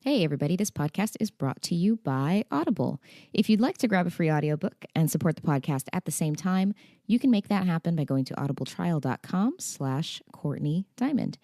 Hey everybody, this podcast is brought to you by Audible. If you'd like to grab a free audiobook and support the podcast at the same time, you can make that happen by going to audibletrial.com/Courtney Diamond.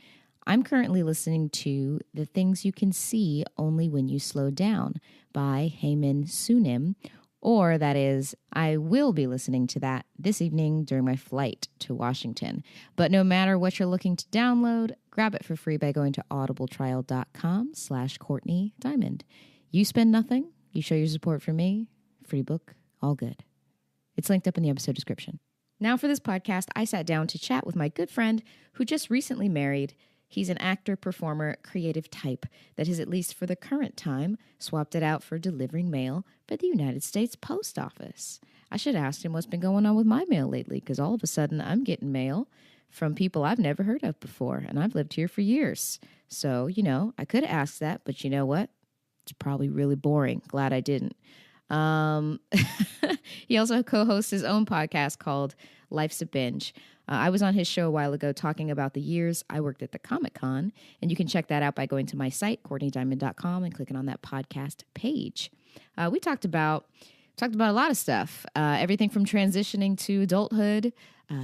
I'm currently listening to The Things You Can See Only When You Slow Down by Heyman Sunim, or that is, I will be listening to that this evening during my flight to Washington. But no matter what you're looking to download, grab it for free by going to audibletrial.com/Courtney Diamond. You spend nothing, you show your support for me, free book, all good. It's linked up in the episode description. Now for this podcast, I sat down to chat with my good friend who just recently married. He's an actor, performer, creative type that has, at least for the current time, swapped it out for delivering mail by the United States Post Office. I should ask him what's been going on with my mail lately, because all of a sudden I'm getting mail from people I've never heard of before, and I've lived here for years. So, I could have asked that, but you know what? It's probably really boring. Glad I didn't. He also co-hosts his own podcast called Life's a Binge. I was on his show a while ago talking about the years I worked at the Comic-Con, and you can check that out by going to my site, CourtneyDiamond.com, and clicking on that podcast page. We talked about a lot of stuff, everything from transitioning to adulthood,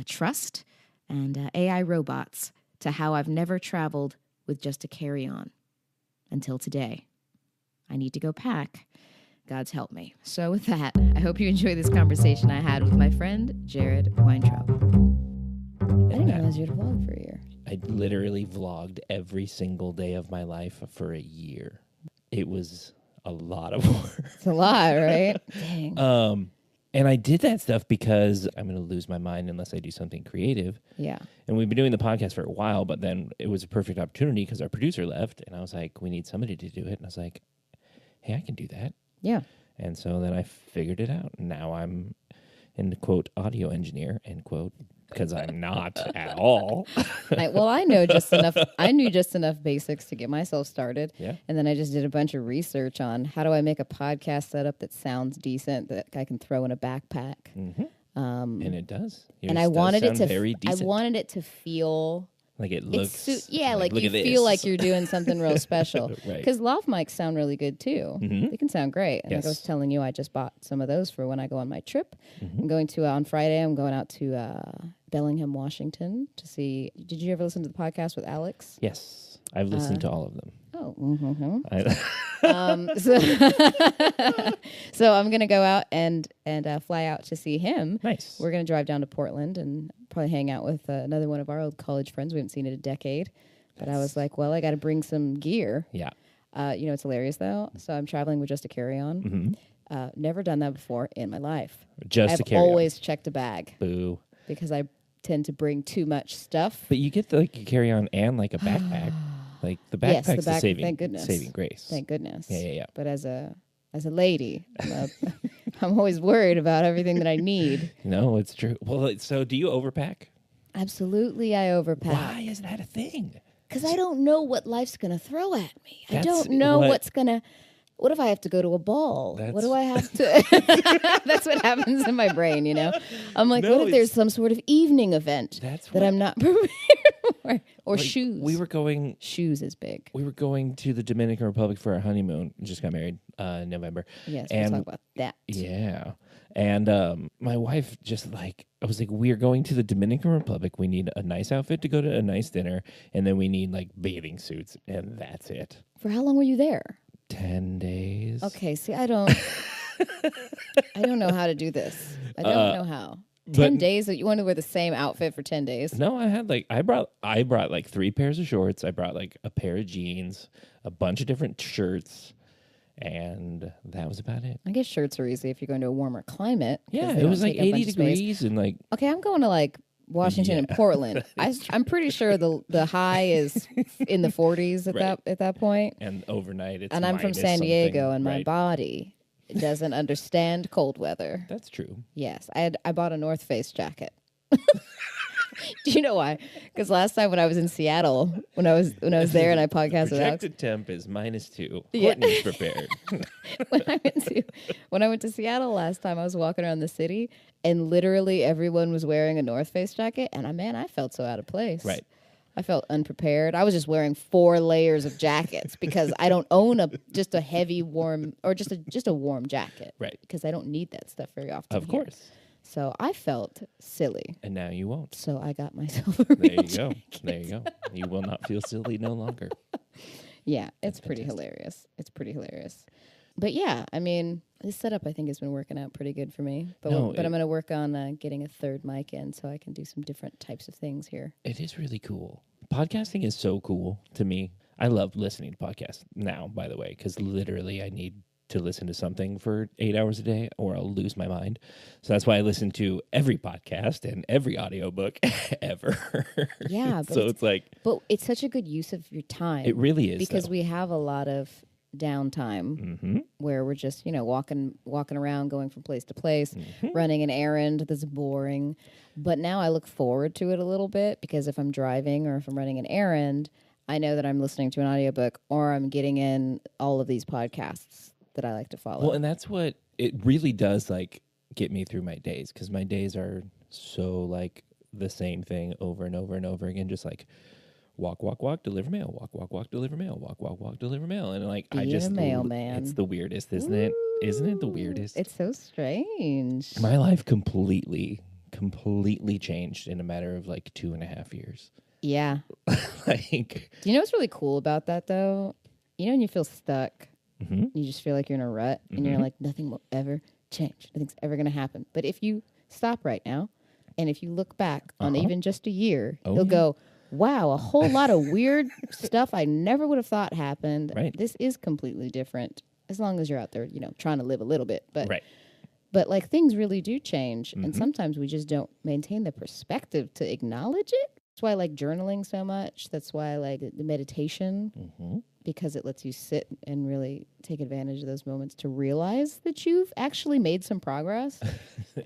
trust, and AI robots, to how I've never traveled with just a carry-on until today. I need to go pack. God's help me. So with that, I hope you enjoy this conversation I had with my friend, Jarrod Weintraub. I didn't realize you had vlogged for a year. I literally vlogged every single day of my life for a year. It was a lot of work. It's a lot, right? Dang. And I did that stuff because I'm going to lose my mind unless I do something creative. Yeah. And we've been doing the podcast for a while, but then it was a perfect opportunity because our producer left, and I was like, we need somebody to do it. And I was like, hey, I can do that. Yeah. And so then I figured it out. Now I'm in, quote, audio engineer, end quote, because I'm not at all. I knew just enough basics to get myself started. Yeah. And then I just did a bunch of research on how do I make a podcast setup that sounds decent, that I can throw in a backpack. Mm-hmm. And it does. And I wanted it to very decent. I wanted it to feel like it looks. like you feel like you're doing something real special. Right. Because lav mics sound really good too. Mm-hmm. They can sound great. And yes. like I was telling you, I just bought some of those for when I go on my trip. Mm-hmm. I'm going to on Friday. I'm going out to Bellingham, Washington to see. Did you ever listen to the podcast with Alex? Yes, I've listened to all of them. Oh, so I'm gonna go out and fly out to see him. Nice. We're gonna drive down to Portland and probably hang out with another one of our old college friends. We haven't seen in a decade, but I was like, well, I got to bring some gear. Yeah. It's hilarious though. So I'm traveling with just a carry-on. Mm-hmm. Never done that before in my life. Just a carry-on. I've always checked a bag. Boo. Because I tend to bring too much stuff. But you get like a carry-on and like a backpack. Like the backpack's Yes, the saving, thank goodness. saving grace. Thank goodness. Yeah. But as a lady, I'm always worried about everything that I need. No, it's true. Well, so do you overpack? Absolutely, I overpack. Why is that a thing? Because I don't know what life's going to throw at me. I don't know what's going to... What if I have to go to a ball? What do I have to... That's what happens in my brain, I'm like, what if there's some sort of evening event that I'm not prepared for? Or like shoes. Shoes is big. We were going to the Dominican Republic for our honeymoon. Just got married in November. Yes, we'll talk about that. Yeah. And my wife I was like, we're going to the Dominican Republic. We need a nice outfit to go to a nice dinner. And then we need like bathing suits. And that's it. For how long were you there? 10 days. Okay, see, I don't know how to do this. I don't know how. 10 days? You want to wear the same outfit for 10 days? No, I had I brought like 3 pairs of shorts. I brought like a pair of jeans, a bunch of different shirts, and that was about it. I guess shirts are easy if you're going to a warmer climate. Yeah, it was like 80 degrees and like... Okay, I'm going to like Washington and Portland. I'm pretty sure the high is in the 40s at that point. And overnight it's and I'm from San Diego, and my right. body doesn't understand cold weather. That's true. Yes, I bought a North Face jacket. Do you know why? Because last time when I was in Seattle, when I was there and I podcasted with Alex, projected temp is -2. Courtney's prepared. when I went to Seattle last time, I was walking around the city and literally everyone was wearing a North Face jacket, and I felt so out of place. Right. I felt unprepared. I was just wearing 4 layers of jackets because I don't own just a heavy warm or just a warm jacket. Right. Because I don't need that stuff very often. Of course. So I felt silly. And now you won't. So I got myself a real jacket. There you go. You will not feel silly no longer. Yeah, it's pretty hilarious. It's pretty hilarious. But yeah, I mean, this setup I think has been working out pretty good for me. But I'm going to work on getting a third mic in so I can do some different types of things here. It is really cool. Podcasting is so cool to me. I love listening to podcasts now, by the way, because literally I need to listen to something for 8 hours a day or I'll lose my mind. So that's why I listen to every podcast and every audiobook ever. Yeah. So it's like... But it's such a good use of your time. It really is. Because we have a lot of downtime where we're just, walking around, going from place to place, running an errand that's boring. But now I look forward to it a little bit because if I'm driving or if I'm running an errand, I know that I'm listening to an audiobook or I'm getting in all of these podcasts that I like to follow. Well, and that's what it really does, like, get me through my days, because my days are so, like, the same thing over and over and over again, just like walk, deliver mail, walk, deliver mail, walk, deliver mail. And, like, Being a mailman. It's the weirdest, isn't it? Isn't it the weirdest? It's so strange. My life completely changed in a matter of, like, 2.5 years. Yeah. Like... Do you know what's really cool about that, though? When you feel stuck, you just feel like you're in a rut, and you're like, nothing will ever change. Nothing's ever going to happen. But if you stop right now, and if you look back on even just a year, you'll go, wow, a whole lot of weird stuff I never would have thought happened. Right. This is completely different, as long as you're out there, trying to live a little bit. But right. But like things really do change, and sometimes we just don't maintain the perspective to acknowledge it. That's why I like journaling so much. That's why I like the meditation, because it lets you sit and really take advantage of those moments to realize that you've actually made some progress.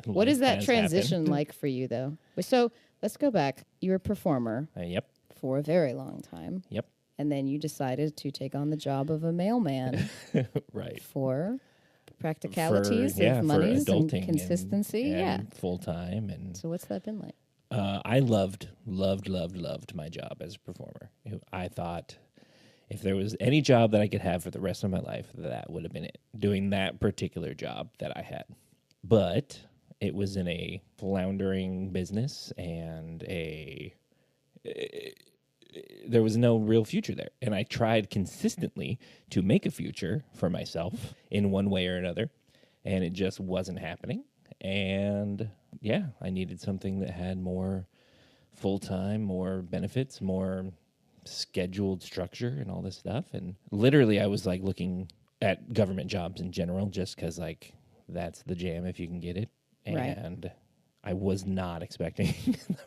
What is that transition like for you, though? So let's go back. You're a performer Yep. for a very long time. Yep. And then you decided to take on the job of a mailman. Right. For practicalities of monies and consistency. And full time. And so what's that been like? I loved my job as a performer. I thought if there was any job that I could have for the rest of my life, that would have been it, doing that particular job that I had. But it was in a floundering business, and there was no real future there. And I tried consistently to make a future for myself in one way or another, and it just wasn't happening. And yeah, I needed something that had more full-time, more benefits, more scheduled structure and all this stuff. And literally I was like looking at government jobs in general, just because like that's the jam if you can get it. And I was not expecting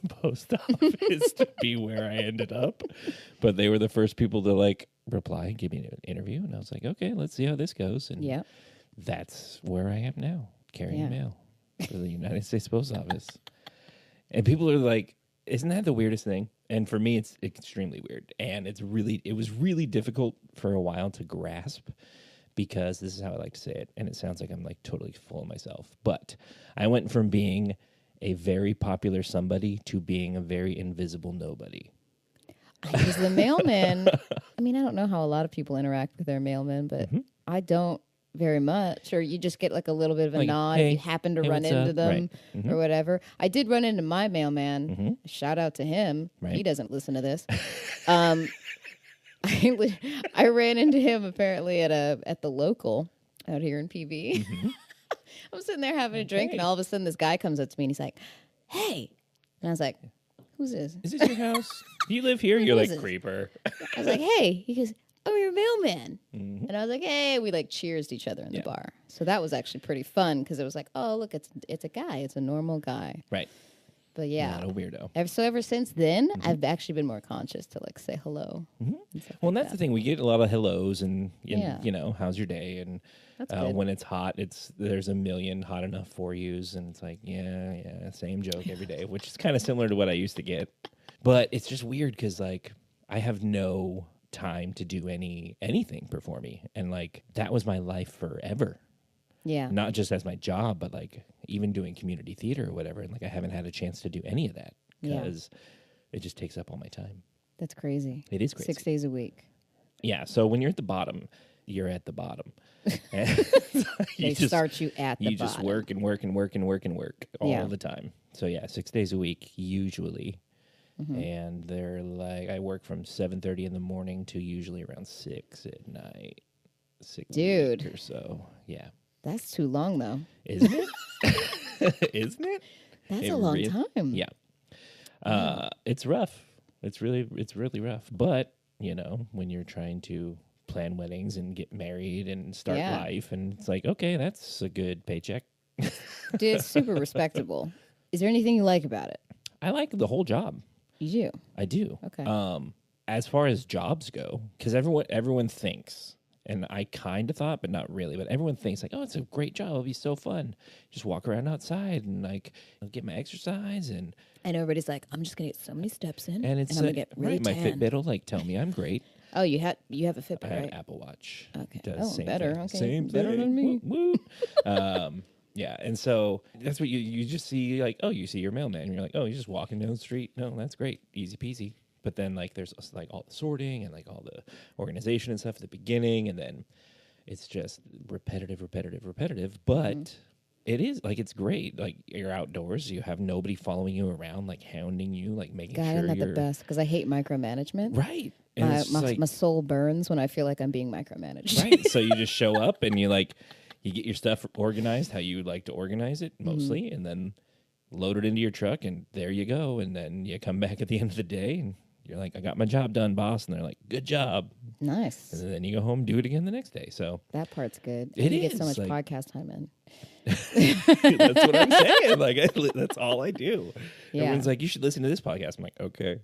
the post office to be where I ended up, but they were the first people to like reply and give me an interview. And I was like, okay, let's see how this goes. And that's where I am now, carrying mail for the United States Post Office. And people are like, isn't that the weirdest thing? And for me, it's extremely weird. And it was really difficult for a while to grasp, because this is how I like to say it. And it sounds like I'm like totally full of myself. But I went from being a very popular somebody to being a very invisible nobody. Because the mailman, I mean, I don't know how a lot of people interact with their mailmen, but I don't very much. Or you just get like a little bit of a nod if you happen to run into them or whatever. I did run into my mailman. Shout out to him. He doesn't listen to this. I ran into him apparently at the local out here in PB. I'm sitting there having a drink, and all of a sudden this guy comes up to me and he's like, "Hey," and I was like, "Who's this? Is this your house? Do you live here?" You're like, "Creeper." I was like, "Hey." He goes, "Oh, you're a mailman." And I was like, "Hey." We like cheersed each other in the bar. So that was actually pretty fun, because it was like, "Oh, look, it's a guy. It's a normal guy." Right. But yeah, not a weirdo. Ever since then, I've actually been more conscious to like say hello. Well, and that's the thing. We get a lot of hellos, and you know, how's your day? And when it's hot, there's a million hot enough for yous, and it's like, yeah, same joke every day, which is kind of similar to what I used to get. But it's just weird because like I have no time to do anything before me, and like that was my life forever. Yeah. Not just as my job, but like even doing community theater or whatever. And like I haven't had a chance to do any of that because it just takes up all my time. That's crazy. It is crazy. 6 days a week. Yeah. So when you're at the bottom, you're at the bottom. They start you at the bottom. You just work and work and work and work and work all the time. So yeah, 6 days a week usually. And they're like, I work from 7:30 in the morning to usually around 6 at night. 6 Dude. or so. Yeah. That's too long, though. Isn't it? Isn't it? That's a long time. Yeah. It's rough. It's really rough. But, you know, when you're trying to plan weddings and get married and start life, and it's like, okay, that's a good paycheck. Dude, it's super respectable. Is there anything you like about it? I like the whole job. You do? I do. Okay. As far as jobs go, because everyone thinks, and I kind of thought, but not really, but everyone thinks like, oh, it's a great job. It'll be so fun. Just walk around outside and like get my exercise. And everybody's like, I'm just going to get so many steps in. And it's I'm going to get really my tan. Fitbit will like tell me I'm great. Oh, you have a Fitbit, I have right? Apple Watch. Okay. Does same better. thing. Okay. Same better thing. than me. Woo, woo. Yeah, and so that's what you just see, like, oh, you see your mailman, and you're like, oh, you're just walking down the street. No, that's great. Easy peasy. But then, like, there's, like, all the sorting and, like, all the organization and stuff at the beginning, and then it's just repetitive. But it is, like, it's great. Like, you're outdoors. You have nobody following you around, like, hounding you, like, making sure isn't that you're... the best? Because I hate micromanagement. Right. And my soul burns when I feel like I'm being micromanaged. Right. So you just show up, and you, like... You get your stuff organized how you would like to organize it, mostly, and then load it into your truck, and there you go. And then you come back at the end of the day, and you're like, I got my job done, boss. And they're like, good job. Nice. And then you go home, do it again the next day. So that part's good. You get so much podcast time in. That's what I'm saying. Like, that's all I do. Yeah. Everyone's like, you should listen to this podcast. I'm like, okay.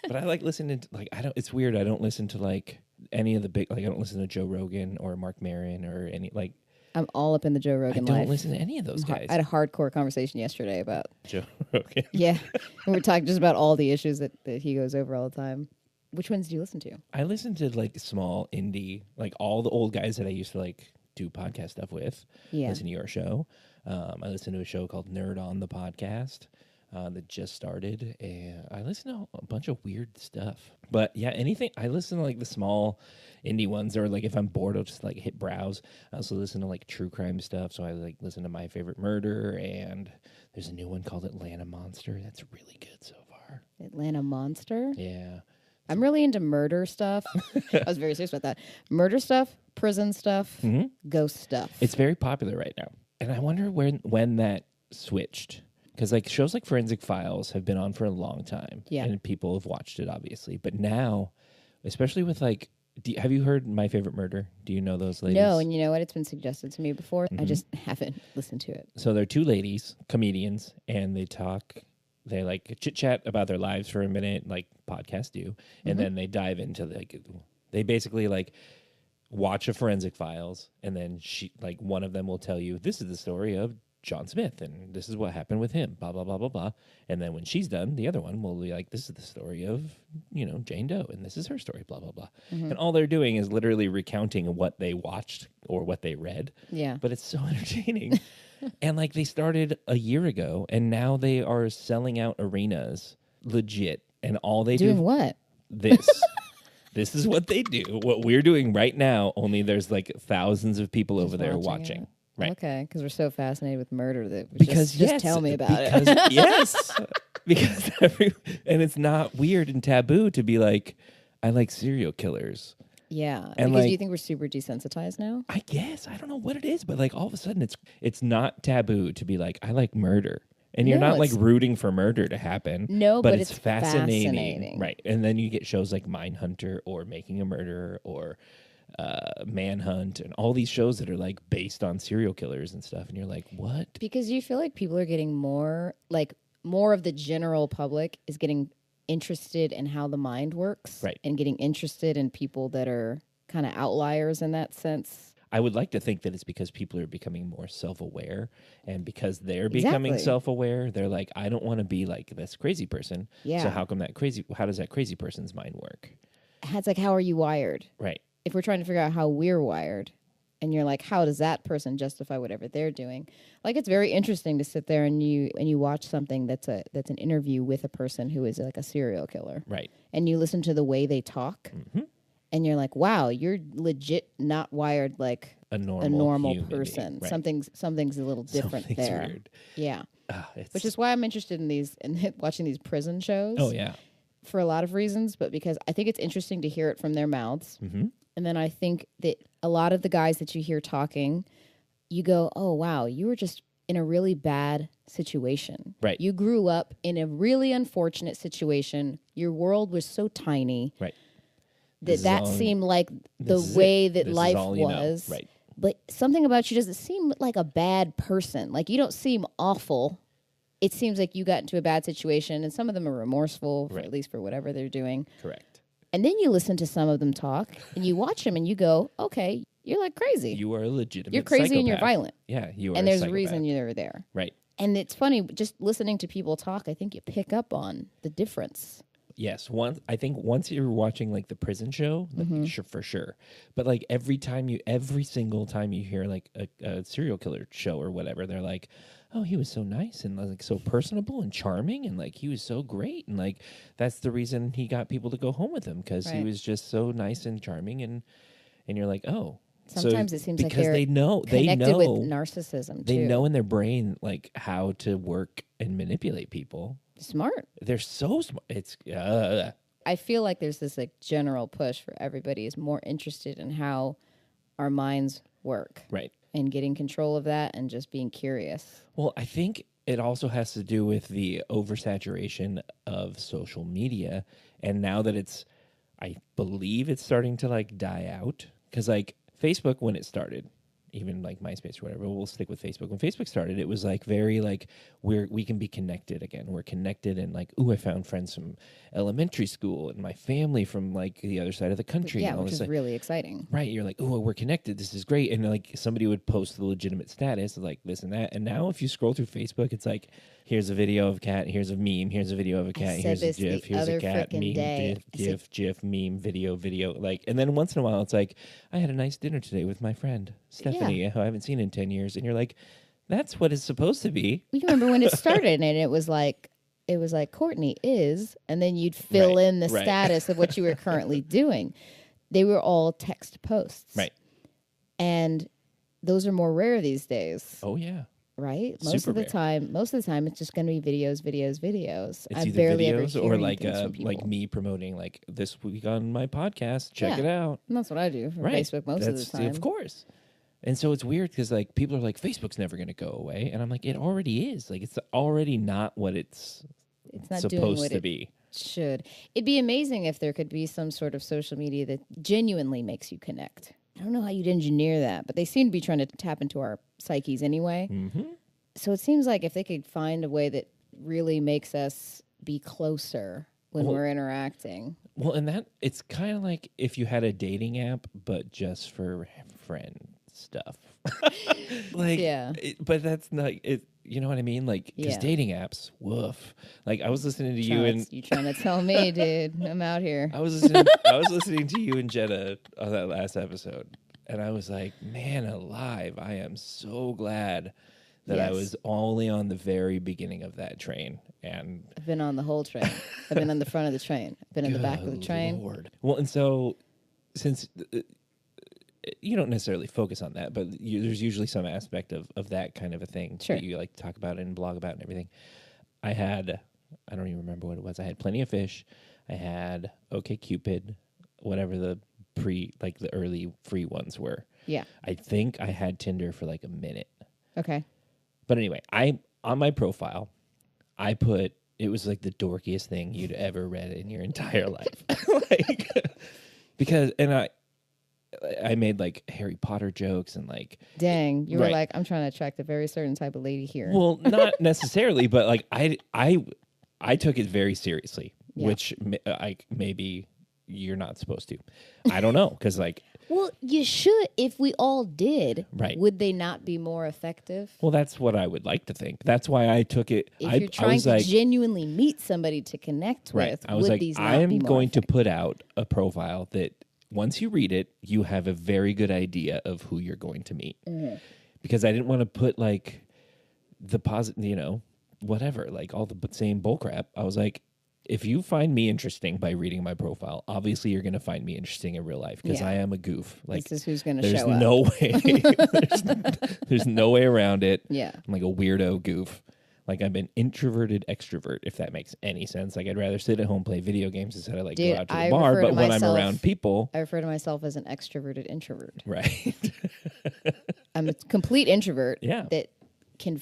But I like listening to, like, it's weird. I don't listen to, like, any of the big, like, I don't listen to Joe Rogan or Mark Maron or any, like, I'm all up in the Joe Rogan life. I don't listen to any of those guys. I had a hardcore conversation yesterday about Joe Rogan. Yeah. And we're talking just about all the issues that he goes over all the time. Which ones do you listen to? I listen to, like, small indie, like, all the old guys that I used to, like, do podcast stuff with. Yeah. Listen to your show. I listen to a show called Nerd on the Podcast that just started. And I listen to a bunch of weird stuff. But, yeah, anything. I listen to, like, the small indie ones, or like if I'm bored, I'll just like hit browse. I also listen to like true crime stuff, so I like listen to My Favorite Murder, and there's a new one called Atlanta Monster that's really good so far. Atlanta Monster? Yeah. I'm really into murder stuff. I was very serious about that. Murder stuff, prison stuff, ghost stuff. It's very popular right now, and I wonder when that switched, because like shows like Forensic Files have been on for a long time, and people have watched it obviously, but now, especially with like, have you heard My Favorite Murder? Do you know those ladies? No, and you know what? It's been suggested to me before. I just haven't listened to it. So they're two ladies, comedians, and they like chit-chat about their lives for a minute, like podcasts do, and then they dive into, like, they basically, like, watch a Forensic Files, and then one of them will tell you, this is the story of John Smith, and this is what happened with him, blah, blah, blah, blah, blah. And then when she's done, the other one will be like, this is the story of, Jane Doe, and this is her story, blah, blah, blah. And all they're doing is literally recounting what they watched or what they read. Yeah. But it's so entertaining. And, like, they started a year ago, and now they are selling out arenas, legit. And all they do... Doing what? This. This is what they do. What we're doing right now, only there's, like, thousands of people over there watching. Right. Okay, because we're so fascinated with murder that just tell me about it. Yes, because and it's not weird and taboo to be like, I like serial killers. Yeah, and because like, you think we're super desensitized now? I guess I don't know what it is, but like all of a sudden it's not taboo to be like, I like murder, and you're not like rooting for murder to happen. No, but it's fascinating, right? And then you get shows like Mindhunter or Making a Murderer or Manhunt, and all these shows that are like based on serial killers and stuff, and you're like, what? Because you feel like people are getting more of the general public is getting interested in how the mind works, right? And getting interested in people that are kind of outliers in that sense. I would like to think that it's because people are becoming more self-aware, and because they're becoming self-aware, they're like, I don't want to be like this crazy person. Yeah. So how does that crazy person's mind work? It's like, how are you wired? Right. If we're trying to figure out how we're wired, and you're like, how does that person justify whatever they're doing? Like, it's very interesting to sit there and you watch something that's an interview with a person who is like a serial killer, Right. and you listen to the way they talk, and you're like, wow, you're legit not wired like a normal person. Right. Something's a little different Something's there. Weird. Yeah. Which is why I'm interested in watching these prison shows. Oh yeah. For a lot of reasons, but because I think it's interesting to hear it from their mouths. And then I think that a lot of the guys that you hear talking, you go, oh, wow, you were just in a really bad situation. Right. You grew up in a really unfortunate situation. Your world was so tiny. Right. That seemed like the way that life was. Right. But something about you doesn't seem like a bad person. Like, you don't seem awful. It seems like you got into a bad situation, and some of them are remorseful, for, at least for whatever they're doing. Correct. And then you listen to some of them talk, and you watch them, and you go, okay, you're like crazy. You are a legitimate You're crazy psychopath. and you're violent. Yeah, you are and there's a a reason you're there. Right. And it's funny, just listening to people talk, I think you pick up on the difference. Yes, I think once you're watching like the prison show, like, for sure. But like every single time you hear like a serial killer show or whatever, they're like, oh, he was so nice and like so personable and charming, and like he was so great, and like that's the reason he got people to go home with him, because he was just so nice and charming, and you're like, oh. Sometimes it seems like because they're connected with narcissism, they too. know in their brain like how to work and manipulate people. Smart. They're so smart. It's I feel like there's this like general push for everybody is more interested in how our minds work. Right. And getting control of that and just being curious. Well, I think it also has to do with the oversaturation of social media. And now that I believe it's starting to like die out. Because like Facebook, when it started, even like MySpace or whatever, we'll stick with Facebook. When Facebook started, it was like very like we can be connected again. We're connected, and like, ooh, I found friends from elementary school and my family from like the other side of the country. Yeah, and all which this is really exciting. Right. You're like, ooh, we're connected. This is great. And like somebody would post the legitimate status of like this and that. And now if you scroll through Facebook, it's like, here's a video of a cat, here's a meme, here's a video of a cat, here's a GIF, here's a cat, meme, GIF, meme, video. Like, and then once in a while, it's like, I had a nice dinner today with my friend Stephanie, who I haven't seen in 10 years. And you're like, that's what it's supposed to be. You remember when it started, and it was like Courtney is, and then you'd fill in the status of what you were currently doing. They were all text posts. Right. And those are more rare these days. Oh, yeah. Right? Most of the time, it's just going to be videos. It's I either barely videos ever hear or like me promoting like this week on my podcast. Check it out. And that's what I do for Facebook most of the time. Of course. And so it's weird because like people are like, Facebook's never going to go away, and I'm like, it already is. Like, it's already not what it's not supposed doing what to be. Should. It'd be amazing if there could be some sort of social media that genuinely makes you connect. I don't know how you'd engineer that, but they seem to be trying to tap into our psyches anyway. Mm-hmm. So it seems like if they could find a way that really makes us be closer when we're interacting. Well, and that it's kind of like if you had a dating app, but just for friend stuff. Like, but that's not it. You know what I mean? Like, because dating apps, woof. Like, I was listening to you and you trying to tell me, dude? I'm out here. I was listening to you and Jenna on that last episode, and I was like, man, alive! I am so glad that I was only on the very beginning of that train. And I've been on the whole train. I've been on the front of the train. I've been in the back of the train. Lord. Well, and so since you don't necessarily focus on that, but there's usually some aspect of that kind of a thing that you like talk about and blog about and everything. I don't even remember what it was. I had Plenty of Fish. I had OkCupid, whatever the the early free ones were. Yeah. I think I had Tinder for like a minute. Okay. But anyway, on my profile, I put, it was like the dorkiest thing you'd ever read in your entire life. Because I made like Harry Potter jokes and like... Dang, you were like, I'm trying to attract a very certain type of lady here. Well, not necessarily, but like I took it very seriously, which maybe you're not supposed to. I don't know, because like... Well, you should. If we all did, would they not be more effective? Well, that's what I would like to think. That's why I took it. If you're trying to genuinely meet somebody to connect with, I was like, I am going to put out a profile that once you read it, you have a very good idea of who you're going to meet. Because I didn't want to put like the positive, whatever, like all the same bullcrap. I was like, if you find me interesting by reading my profile, obviously you're going to find me interesting in real life because I am a goof. Like, this is who's going to there's show up. no way. there's no way around it. Yeah. I'm like a weirdo goof. Like I'm an introverted extrovert, if that makes any sense. Like I'd rather sit at home, play video games instead of like go out to the bar. But when I'm around people, I refer to myself as an extroverted introvert. Right. I'm a complete introvert. Yeah. That can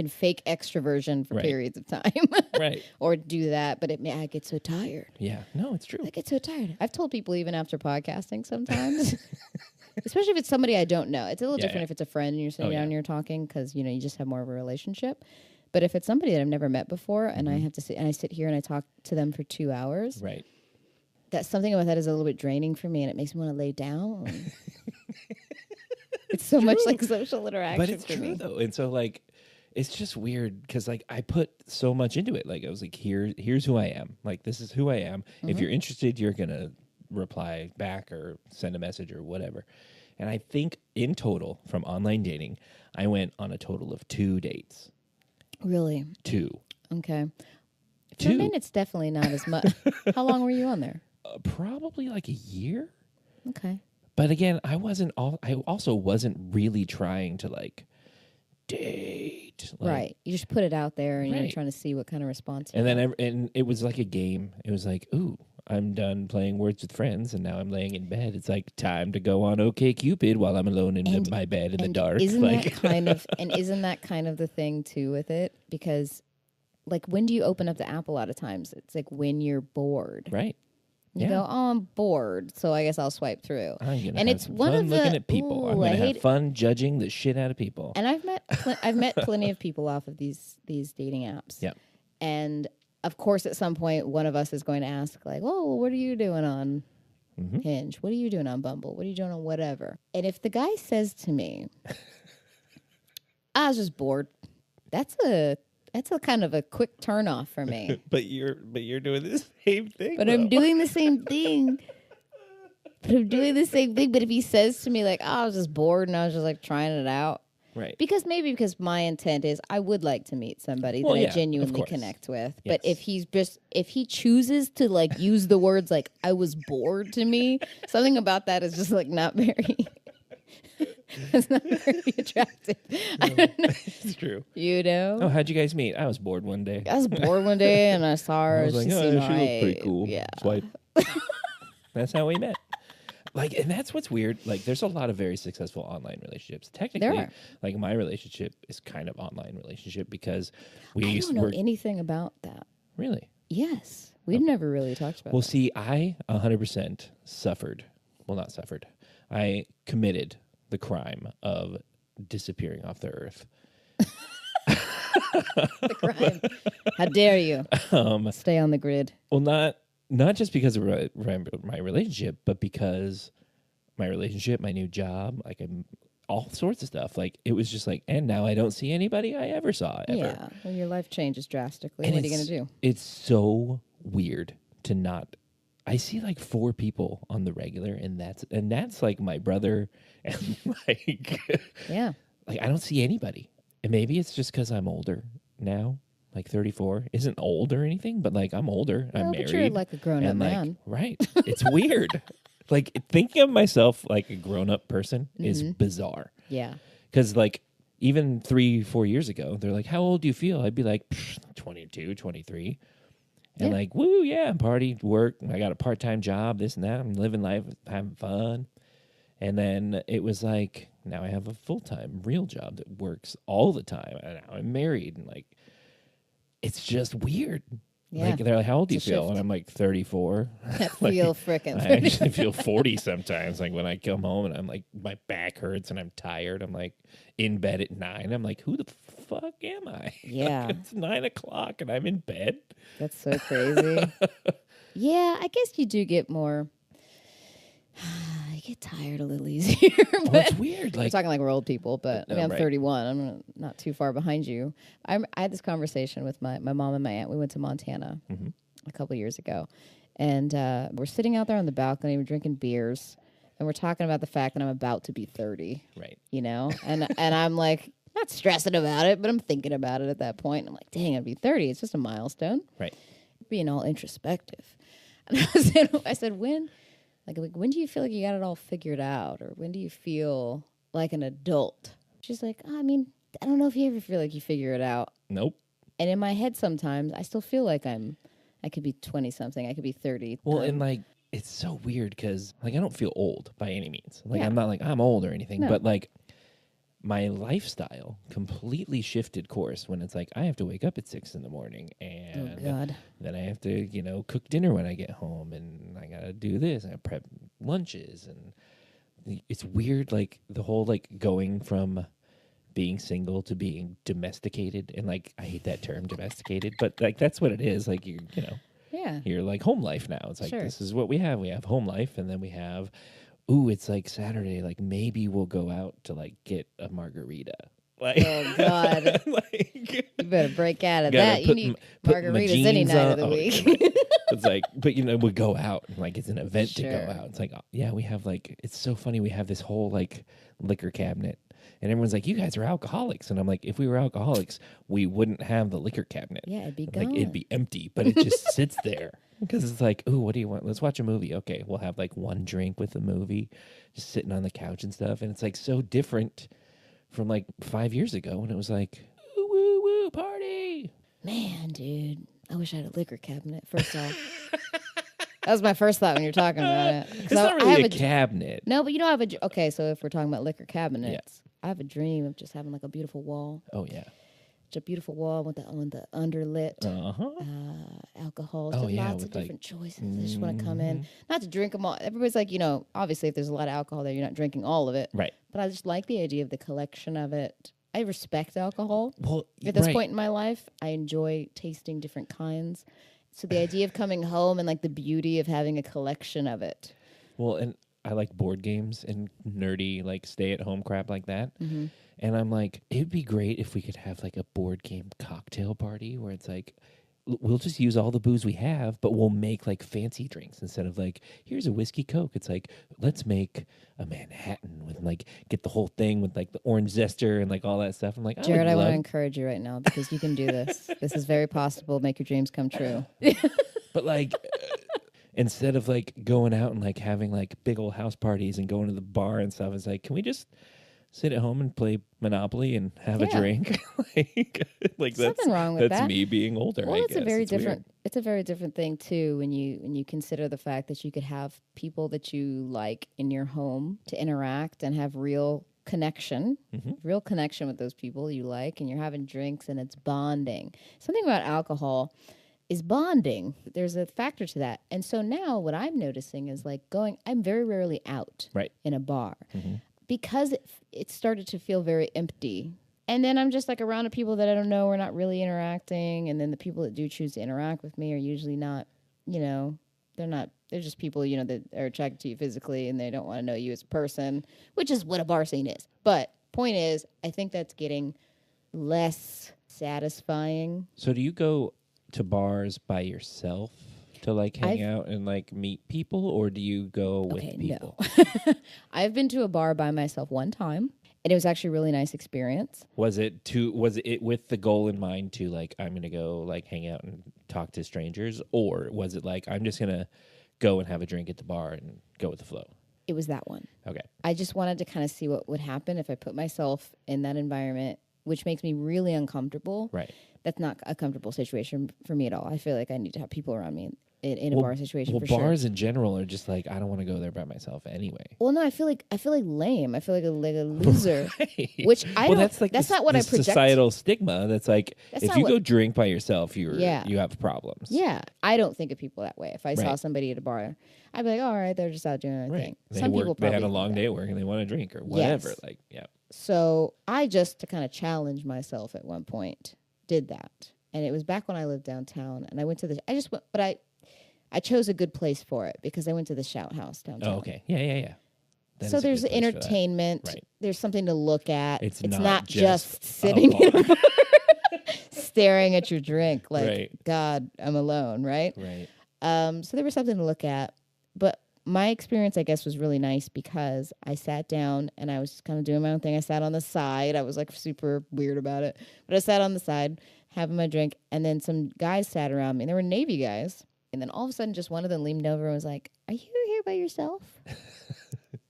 fake extroversion for periods of time. Right. Or do that, but I get so tired. Yeah. No, it's true. I get so tired. I've told people even after podcasting sometimes, especially if it's somebody I don't know. It's a little different if it's a friend and you're sitting down and you're talking because, you just have more of a relationship. But if it's somebody that I've never met before and I have to sit here and I talk to them for 2 hours. Right. That something about that is a little bit draining for me and it makes me want to lay down. It's so much like social interaction. But it's true though. And so like, it's just weird because like I put so much into it. Like I was like, here's who I am. Like this is who I am. If you're interested, you're going to reply back or send a message or whatever. And I think in total from online dating, I went on a total of 2 dates. Really? 2. Okay. For 2. men, it's definitely not as much. How long were you on there? Probably like a year. Okay. But again, I also wasn't really trying to like date. Like, right. You just put it out there and you're trying to see what kind of response. And then and it was like a game. It was like, ooh, I'm done playing Words with Friends and now I'm laying in bed. It's like time to go on OK Cupid while I'm alone in my bed in the dark. Isn't that kind of the thing too with it? Because like when do you open up the app a lot of times? It's like when you're bored. Right. You go, oh, I'm bored, so I guess I'll swipe through. And it's one of the looking at people. I'm gonna have fun judging the shit out of people. And I've met plenty of people off of these dating apps. Yeah. And of course, at some point, one of us is going to ask, like, "Oh, what are you doing on Hinge? What are you doing on Bumble? What are you doing on whatever?" And if the guy says to me, "I was just bored," that's a kind of a quick turnoff for me. but you're doing the same thing. But I'm doing the same thing. But if he says to me like, "Oh, I was just bored and I was just like trying it out," right? Because my intent is I would like to meet somebody that I genuinely connect with. Yes. But if he chooses to like use the words like "I was bored" to me, something about that is just like not very. It's not very attractive. I don't know. It's true. Oh, how'd you guys meet? I was bored one day. I was bored one day and I saw her. I was like, she looked pretty cool. Yeah. Swipe. That's how we met. Like, and that's what's weird. Like, there's a lot of very successful online relationships. Technically, like my relationship is kind of online relationship because I don't know anything about that. Really? Yes. We've never really talked about Well, that. see, I 100% suffered. Well, not suffered. I committed the crime of disappearing off the earth. The crime. How dare you? Stay on the grid. Well, not just because of my relationship, but because my relationship, my new job, like all sorts of stuff. Like it was just like, and now I don't see anybody I ever saw ever. Yeah, well, your life changes drastically. And what are you going to do? It's so weird to not. I see like 4 people on the regular, and that's like my brother, and like yeah, like I don't see anybody. And maybe it's just because I'm older now. Like 34 isn't old or anything, but like I'm older. I'm married. But you're like a grown-up man. Right. It's weird. Like thinking of myself like a grown-up person is bizarre. Yeah. Because like even 3-4 years ago, they're like, how old do you feel? I'd be like 22, 23. And like, woo, yeah, I'm party, work. I got a part-time job, this and that. I'm living life, having fun. And then it was like, now I have a full-time real job that works all the time. And now I'm married and like, it's just weird. Yeah. Like they're like, how old do you It's a feel? shift. And I'm like 34. I feel frickin' I actually feel 40 sometimes. Like when I come home and I'm like, my back hurts and I'm tired. I'm like in bed at 9. I'm like, who the fuck am I? Yeah. Like, it's 9 o'clock and I'm in bed. That's so crazy. Yeah, I guess you do get more. I get tired a little easier. Well, it's weird. We're Like talking like we're old people, but I mean, I'm right. 31. I'm not too far behind you. I had this conversation with my mom and my aunt. We went to Montana a couple years ago, And we're sitting out there on the balcony, we're drinking beers, and we're talking about the fact that I'm about to be 30. Right. You know? And I'm like, not stressing about it, but I'm thinking about it at that point. I'm like, dang, I'd be 30. It's just a milestone. Right. Being all introspective. And I said, when? Like, when do you feel like you got it all figured out? Or when do you feel like an adult? She's like, I mean, I don't know if you ever feel like you figure it out. Nope. And in my head sometimes, I still feel like I could be 20-something. I could be 30. Well, and like, it's so weird because, like, I don't feel old by any means. Like, Yeah. I'm not like, I'm old or anything. No. But, like, my lifestyle completely shifted course when it's like, I have to wake up at 6 a.m. and Oh, God. then I have to, cook dinner when I get home, and I got to do this, and I prep lunches. And it's weird, like, the whole, like, going from being single to being domesticated. And, like, I hate that term, domesticated, but, like, that's what it is. Like, Yeah. you're like home life now. It's like, Sure. This is what we have. We have home life, and then we have, it's like Saturday. Like, maybe we'll go out to, like, get a margarita. Like, Oh, God. like, You better break out of gotta that. You put need put my margaritas any jeans night on. of the Oh, week. right. It's like, but we go out, and, like, it's an event to Sure. go out. It's like, yeah, we have, like, it's so funny. We have this whole, like, liquor cabinet, and everyone's like, you guys are alcoholics. And I'm like, if we were alcoholics, we wouldn't have the liquor cabinet. Yeah, it'd be Like, gone. it'd be empty, but it just sits there. Because it's like, ooh, what do you want? Let's watch a movie. Okay, we'll have, like, one drink with the movie, just sitting on the couch and stuff. And it's, like, so different from, like, 5 years ago when it was like, woo, woo, woo, party. Man, dude, I wish I had a liquor cabinet, first off. That was my first thought when you're talking about it. 'Cause It's not really a cabinet. No, but I have okay, so if we're talking about liquor cabinets, I have a dream of just having, like, a beautiful wall. Oh, yeah. Just a beautiful wall with the underlit Uh-huh. alcohol. Oh, So yeah, lots of with, like, different choices. I just want to come in. Not to drink them all. Everybody's like, obviously if there's a lot of alcohol there, you're not drinking all of it. Right. But I just like the idea of the collection of it. I respect alcohol. Well, At this right. point in my life, I enjoy tasting different kinds. So the idea of coming home and, like, the beauty of having a collection of it. Well, and I like board games and nerdy, like, stay-at-home crap like that. Mm-hmm. And I'm like, it'd be great if we could have, like, a board game cocktail party where it's like, we'll just use all the booze we have, but we'll make, like, fancy drinks instead of, like, here's a whiskey Coke. It's like, let's make a Manhattan with, like, get the whole thing with, like, the orange zester and, like, all that stuff. I'm like, Jarrod, I want to encourage you right now because you can do this. This is very possible. Make your dreams come true. But, like, instead of, like, going out and, like, having, like, big old house parties and going to the bar and stuff, it's like, can we just sit at home and play Monopoly and have a drink? like There's that's nothing wrong with that's that. me being older. Well, I it's guess. a very It's weird. different. It's a very different thing too when you consider the fact that you could have people that you like in your home to interact and have real connection with those people you like, and you're having drinks and it's bonding. Something about alcohol is bonding. There's a factor to that. And so now what I'm noticing is, like, I'm very rarely out in a bar because it started to feel very empty. And then I'm just, like, around the people that I don't know. We're not really interacting. And then the people that do choose to interact with me are usually not, they're just people, that are attracted to you physically and they don't want to know you as a person, which is what a bar scene is. But point is, I think that's getting less satisfying. So do you go to bars by yourself to, like, hang out and, like, meet people, or do you go with people? No. I've been to a bar by myself one time, and it was actually a really nice experience. Was it with the goal in mind to, like, I'm going to go, like, hang out and talk to strangers, or was it like, I'm just going to go and have a drink at the bar and go with the flow? It was that one. Okay. I just wanted to kind of see what would happen if I put myself in that environment, which makes me really uncomfortable. Right. That's not a comfortable situation for me at all. I feel like I need to have people around me in a bar situation for bars sure. in general are just like, I don't want to go there by myself anyway. Well, no, I feel like lame. I feel like a loser, Right. which I don't. That's like that's not what I project. Societal stigma. That's like, That's if not you what- go drink by yourself, you have problems. Yeah, I don't think of people that way. If I saw Right. somebody at a bar, I'd be like, all right, they're just out doing their thing. They Some people probably had a think long that. day at work and they want to drink or whatever. Yes. Like, yeah. So I just, to kind of challenge myself at one point, did that. And it was back when I lived downtown. And I went to I chose a good place for it because I went to the Shout House downtown. Oh, okay. Yeah. That So is a there's good place for that. entertainment. Right. There's something to look at. It's not not just just sitting in a alcohol. bar staring at your drink like, Right. God, I'm alone, right? Right. So there was something to look at. But my experience, I guess, was really nice because I sat down and I was just kind of doing my own thing. I sat on the side. I was like super weird about it. But I sat on the side having my drink. And then some guys sat around me. And they were Navy guys. And then all of a sudden, just one of them leaned over and was like, "Are you here by yourself?"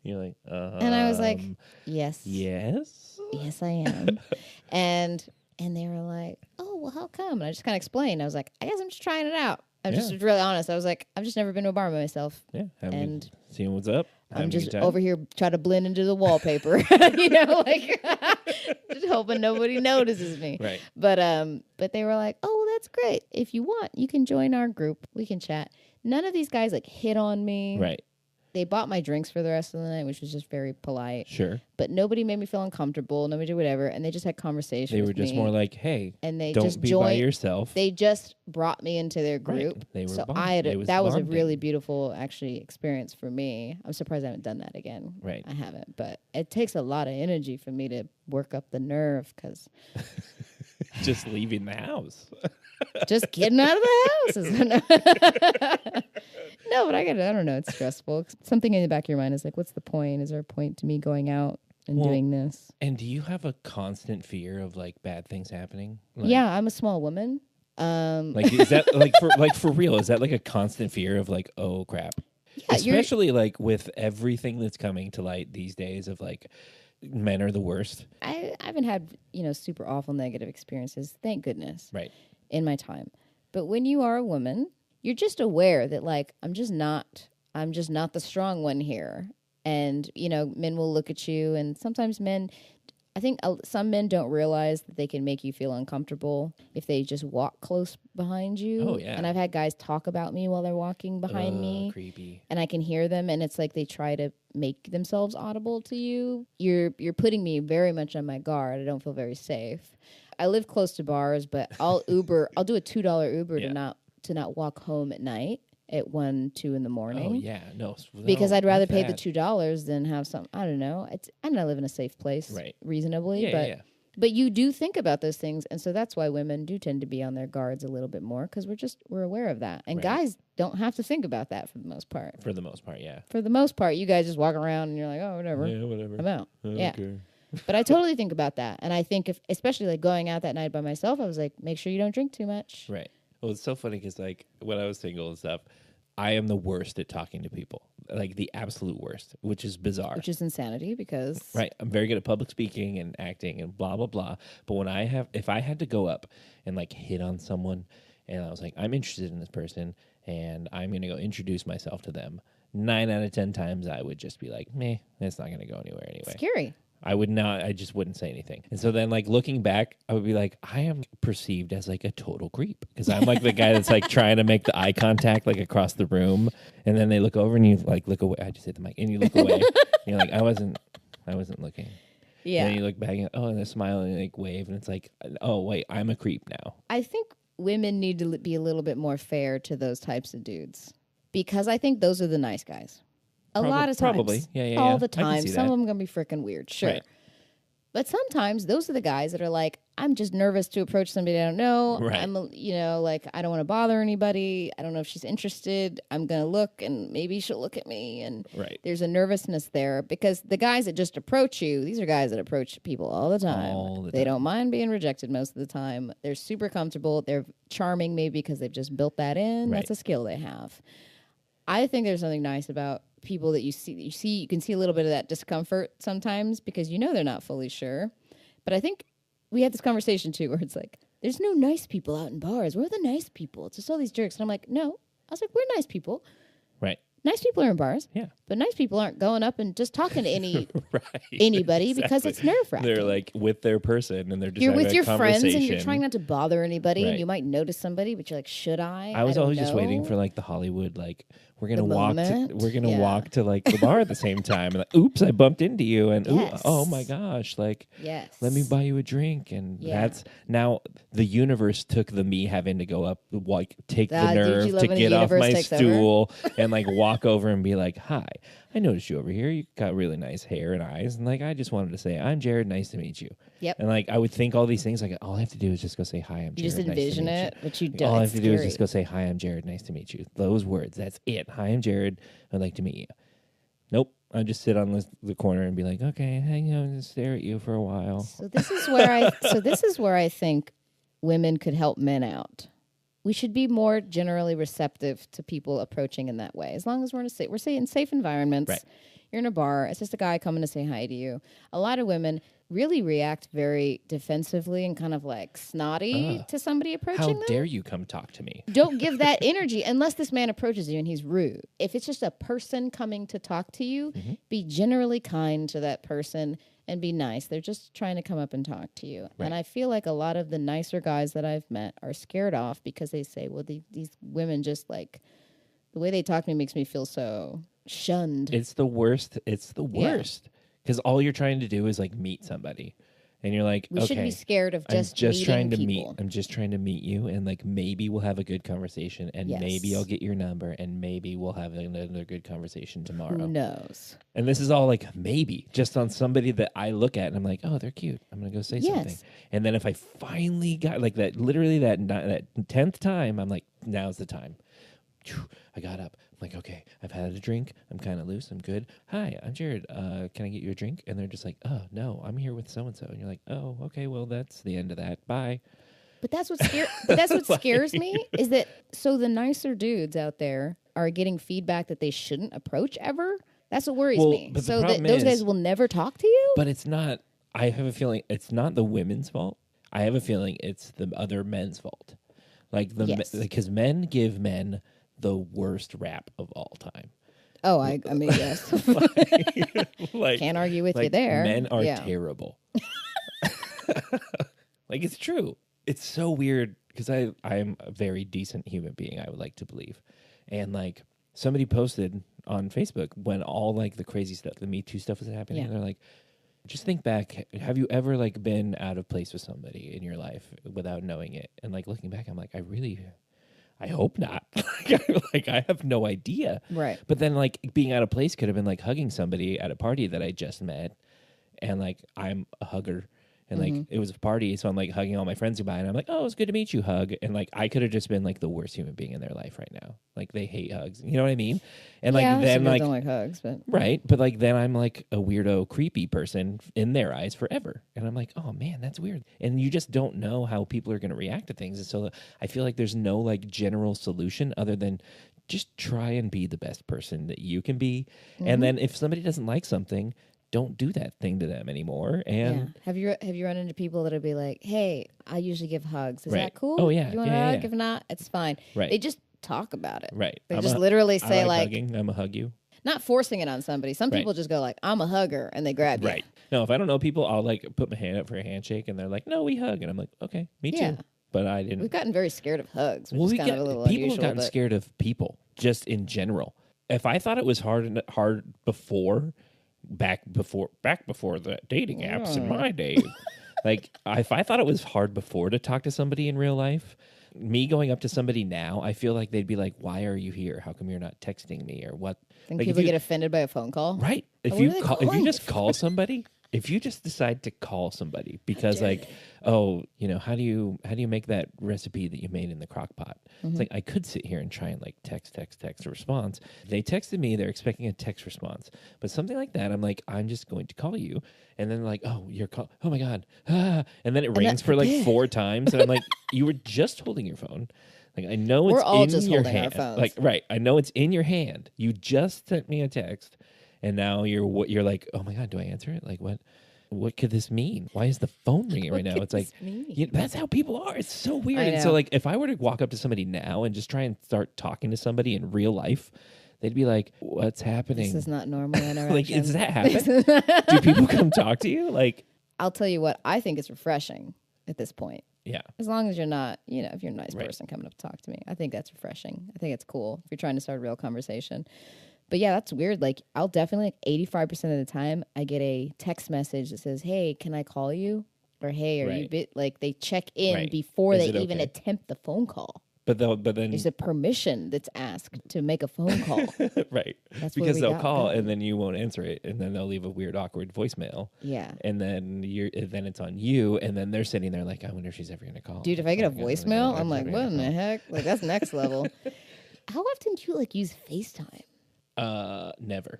You're like, and I was like, "Yes. Yes? Yes, I am." and they were like, "Oh, well, how come?" And I just kind of explained. I was like, "I guess I'm just trying it out." I'm just really honest. I was like, I've just never been to a bar by myself. Yeah. And seeing what's up. I'm just over here trying to blend into the wallpaper, like just hoping nobody notices me. Right. But they were like, "Oh, well, that's great. If you want, you can join our group. We can chat." None of these guys like hit on me. Right. They bought my drinks for the rest of the night, which was just very polite. Sure. But nobody made me feel uncomfortable. Nobody did whatever. And they just had conversations. They were just more like, hey, and they don't just be by yourself. They just brought me into their group. Right. They were so that was a really beautiful, actually, experience for me. I'm surprised I haven't done that again. Right. I haven't. But it takes a lot of energy for me to work up the nerve because... just leaving the house. Just getting out of the house. No, but I don't know. It's stressful. Something in the back of your mind is like, what's the point? Is there a point to me going out and doing this? And do you have a constant fear of like bad things happening? Yeah, I'm a small woman. Like, is that like for real? Is that like a constant fear of like, oh crap? Yeah, especially like with everything that's coming to light these days of like men are the worst. I haven't had, super awful negative experiences, thank goodness. Right. In my time. But when you are a woman, you're just aware that like I'm just not the strong one here. And, men will look at you, and sometimes I think some men don't realize that they can make you feel uncomfortable if they just walk close behind you. Oh, yeah. And I've had guys talk about me while they're walking behind me. Creepy. And I can hear them, and it's like they try to make themselves audible to you. You're putting me very much on my guard. I don't feel very safe. I live close to bars, but I'll do a $2 Uber to not walk home at night at 1, 2 in the morning. Oh yeah, no, because I'd rather pay the $2 than have some. I don't know. I live in a safe place, right? Reasonably, but you do think about those things, and so that's why women do tend to be on their guards a little bit more because we're aware of that, and guys don't have to think about that for the most part. For the most part, yeah. For the most part, you guys just walk around and you're like, oh, whatever. Yeah, whatever. I'm out. Yeah. Okay. But I totally think about that. And I think especially like going out that night by myself, I was like, make sure you don't drink too much. Right. Well, it's so funny because like when I was single and stuff, I am the worst at talking to people, like the absolute worst, which is bizarre. Which is insanity because... Right. I'm very good at public speaking and acting and blah, blah, blah. But if I had to go up and like hit on someone and I was like, I'm interested in this person and I'm going to go introduce myself to them, 9 out of 10 times I would just be like, meh, it's not going to go anywhere anyway. Scary. I just wouldn't say anything. And so then like looking back, I would be like, I am perceived as like a total creep because I'm like the guy that's like trying to make the eye contact like across the room. And then they look over and you like look away. I just hit the mic and you look away. And you're like, I wasn't looking. Yeah. And then you look back and they're smiling and like wave. And it's like, oh wait, I'm a creep now. I think women need to be a little bit more fair to those types of dudes because I think those are the nice guys. A lot of times. Probably. Yeah. All the time. Some of them going to be freaking weird. Sure. Right. But sometimes those are the guys that are like, I'm just nervous to approach somebody I don't know. Right. I'm, like, I don't want to bother anybody. I don't know if she's interested. I'm going to look and maybe she'll look at me. And there's a nervousness there because the guys that just approach you, these are guys that approach people all the time. They don't mind being rejected most of the time. They're super comfortable. They're charming maybe because they've just built that in. Right. That's a skill they have. I think there's something nice about people that you can see a little bit of that discomfort sometimes because they're not fully sure. But I think we had this conversation too where it's like, there's no nice people out in bars. We're the nice people. It's just all these jerks. And I'm like, no. I was like, we're nice people. Right. Nice people are in bars. Yeah. But nice people aren't going up and just talking to anybody exactly. because it's nerve-wracking. They're like with their person and they're just you're having with a your conversation. friends and you're trying not to bother anybody and you might notice somebody but you're like, should I? I was always just waiting for like the Hollywood like we're gonna walk to like the bar at the same time and like, oops, I bumped into you and oh my gosh, like let me buy you a drink and that's now the universe took the me having to go up like take the nerve to get off my stool and like walk over and be like, hi, I noticed you over here. You got really nice hair and eyes. And like, I just wanted to say, I'm Jarrod. Nice to meet you. Yep. And like, I would think all these things. Like, all I have to do is just go say, hi, I'm Jarrod. You just envision it, but you don't. All I have to do is just go say, hi, I'm Jarrod. Nice to meet you. Those words. That's it. Hi, I'm Jarrod. I'd like to meet you. Nope. I just sit on the corner and be like, okay, hang on and stare at you for a while. So this is where I think women could help men out. We should be more generally receptive to people approaching in that way. As long as we're in safe environments. Right. You're in a bar. It's just a guy coming to say hi to you. A lot of women really react very defensively and kind of like snotty to somebody approaching them. How dare you come talk to me? Don't give that energy unless this man approaches you and he's rude. If it's just a person coming to talk to you, be generally kind to that person and be nice. They're just trying to come up and talk to you. Right. And I feel like a lot of the nicer guys that I've met are scared off because they say, well, these women just like, the way they talk to me makes me feel so shunned. It's the worst. It's the worst. Because all you're trying to do is like meet somebody. And you're like, we okay, shouldn't be scared of just trying to people. meet. I'm just trying to meet you, and like maybe we'll have a good conversation, and maybe I'll get your number, and maybe we'll have another good conversation tomorrow. Who knows? And this is all like maybe just on somebody that I look at, and I'm like, oh, they're cute. I'm gonna go say something. And then if I finally got like that, literally that 10th time, I'm like, now's the time. I got up. I'm like, okay, I've had a drink. I'm kind of loose. I'm good. Hi, I'm Jarrod. Can I get you a drink? And they're just like, oh, no, I'm here with so-and-so. And you're like, oh, okay, well, that's the end of that. Bye. But that's what scares me is that so the nicer dudes out there are getting feedback that they shouldn't approach ever. That's what worries me. So that those guys will never talk to you? But it's not, I have a feeling it's not the women's fault. I have a feeling it's the other men's fault. Like because men give men the worst rap of all time. Oh, I mean, yes. Can't argue with you there. Men are terrible. Like, it's true. It's so weird because I'm a very decent human being, I would like to believe. And like somebody posted on Facebook when all like the crazy stuff, the Me Too stuff was happening. And they're like, just think back. Have you ever like been out of place with somebody in your life without knowing it? And like looking back, I'm like, I hope not. Like, I have no idea. Right. But then, like, being out of place could have been, like, hugging somebody at a party that I just met. And, like, I'm a hugger. And, like, it was a party, so I'm, like, hugging all my friends goodbye. And I'm like, oh, it's good to meet you, hug. And, like, I could have just been, like, the worst human being in their life right now. Like, they hate hugs. You know what I mean? And, like, then, like... don't like hugs, but... Right. But, like, then I'm, like, a weirdo, creepy person in their eyes forever. And I'm like, oh, man, that's weird. And you just don't know how people are going to react to things. And so I feel like there's no, like, general solution other than just try and be the best person that you can be. And then if somebody doesn't like something... don't do that thing to them anymore. And have you run into people that'll be like, hey, I usually give hugs. Is that cool? Oh, yeah. You want a hug? If not, it's fine. Right. They just talk about it. Right. They just literally say I like hugging. I'm a hug you. Not forcing it on somebody. Some people just go like, I'm a hugger, and they grab you. Right. No, if I don't know people, I'll like put my hand up for a handshake, and they're like, no, we hug. And I'm like, okay, me too. But I didn't. We've gotten very scared of hugs, which is kind of a little unusual. People have gotten scared of people, just in general. If I thought it was hard before... Back before the dating apps in my day. Like, if I thought it was hard before to talk to somebody in real life, me going up to somebody now, I feel like they'd be like, why are you here? How come you're not texting me? Or what? Think like people get offended by a phone call? Right. If you just call somebody, if you just decide to call somebody because like, oh, you know, how do you make that recipe that you made in the crock pot? It's like, I could sit here and try and like text a response. They texted me, they're expecting a text response. But something like that, I'm like, I'm just going to call you. And then like, oh, oh my God. Ah. And then it rings for like 4 times. And I'm like, you were just holding your phone. Like, I know We're it's all in just your holding hand. our phones. Like, right. I know it's in your hand. You just sent me a text. And now you're like, oh my God, do I answer it? Like, what could this mean? Why is the phone ringing right now? It's like, that's how people are. It's so weird. And so like, if I were to walk up to somebody now and just try and start talking to somebody in real life, they'd be like, what's happening? This is not normal interaction. Like, does that happen? Do people come talk to you? Like, I'll tell you what, I think it's refreshing at this point. Yeah. As long as you're not, if you're a nice person coming up to talk to me, I think that's refreshing. I think it's cool if you're trying to start a real conversation. But yeah, that's weird. Like, I'll definitely, 85% of the time, I get a text message that says, hey, can I call you? Or, hey, are you like, they check in before they even attempt the phone call. But then There's a permission that's asked to make a phone call. right. That's where Because we they'll got call going. and then you won't answer it, and then they'll leave a weird, awkward voicemail. Yeah. And then then it's on you, and then they're sitting there like, I wonder if she's ever gonna call. Dude, if I get a voicemail, I'm like, what in the heck? Like, that's next level. How often do you like use FaceTime? Never.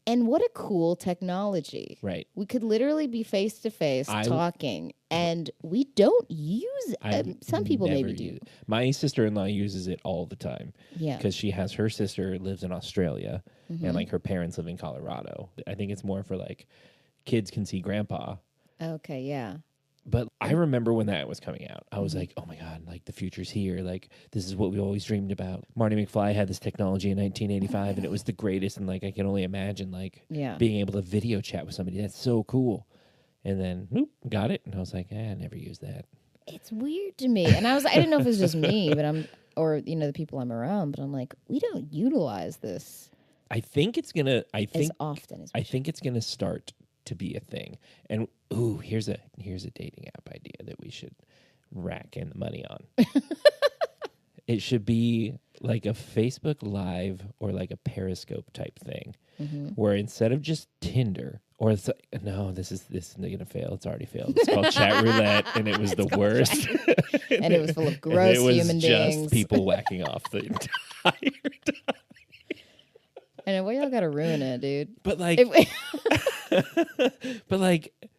And what a cool technology. Right. We could literally be face to face talking, and we don't use it. Some people maybe do. My sister-in-law uses it all the time. Yeah. Because she has her sister lives in Australia, and like her parents live in Colorado. I think it's more for like kids can see grandpa. Okay, yeah. But I remember when that was coming out, I was like, oh my God, like the future's here. Like, this is what we always dreamed about. Marty McFly had this technology in 1985, and it was the greatest. And like, I can only imagine like being able to video chat with somebody. That's so cool. And then, got it. And I was like, I never used that. It's weird to me. And I didn't know if it was just me, but or the people I'm around, but I'm like, we don't utilize this. I think it's going to, as often as I think it's going to start to be a thing. And here's a dating app idea that we should rack in the money on. It should be like a Facebook Live or like a Periscope type thing, where instead of just Tinder this is gonna fail. It's already failed. It's called Chat Roulette, and it was the worst. And it was full of gross human beings. It was just people whacking off the entire time. And why y'all gotta ruin it, dude? But like,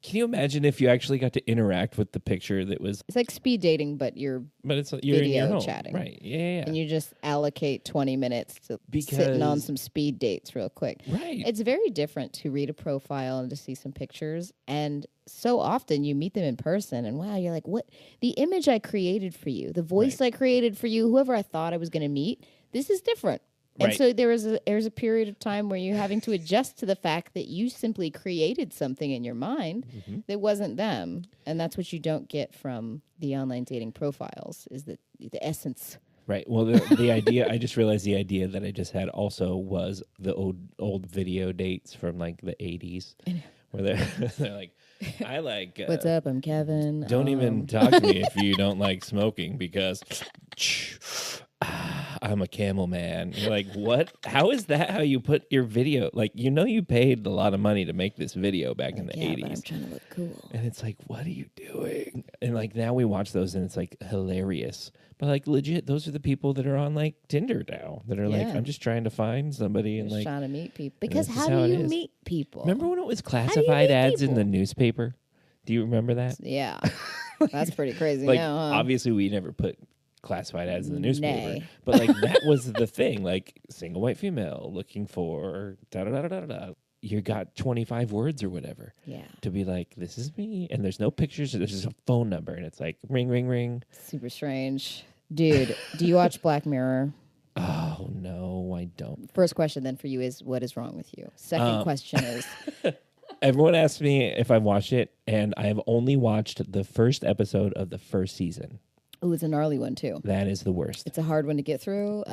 can you imagine if you actually got to interact with the picture that was? It's like speed dating, but you're you're video in your home. chatting, right? Yeah. And you just allocate 20 minutes to sitting on some speed dates real quick. Right. It's very different to read a profile and to see some pictures, and so often you meet them in person, and wow, you're like, what? The image I created for you, the voice I created for you, whoever I thought I was going to meet, this is different. And so there's a period of time where you're having to adjust to the fact that you simply created something in your mind that wasn't them. And that's what you don't get from the online dating profiles, is the essence. Right. Well, the idea, I just realized the idea that I just had also was the old video dates from like the 80s, where they're like, I like... What's up? I'm Kevin. Don't even talk to me if you don't like smoking, because... I'm a camel man. You're like, what? How is that how you put your video? Like, you paid a lot of money to make this video back in the 80s. But I'm trying to look cool. And it's like, what are you doing? And like now we watch those and it's like hilarious. But like legit, those are the people that are on like Tinder now that are like, I'm just trying to find somebody and like trying to meet people. Because how do you meet people? Remember when it was classified ads in the newspaper? Do you remember that? Yeah. That's pretty crazy like, now, huh? Obviously we never put classified ads in the newspaper, but like that was the thing, like single white female looking for you got 25 words or whatever to be like, this is me, and there's no pictures, there's just a phone number, and it's like ring ring ring. Super strange. Dude, do you watch Black Mirror? Oh no, I don't. First question then for you is, what is wrong with you? Second question is, everyone asks me if I've watched it, and I have only watched the first episode of the first season. Oh, it's a gnarly one, too. That is the worst. It's a hard one to get through.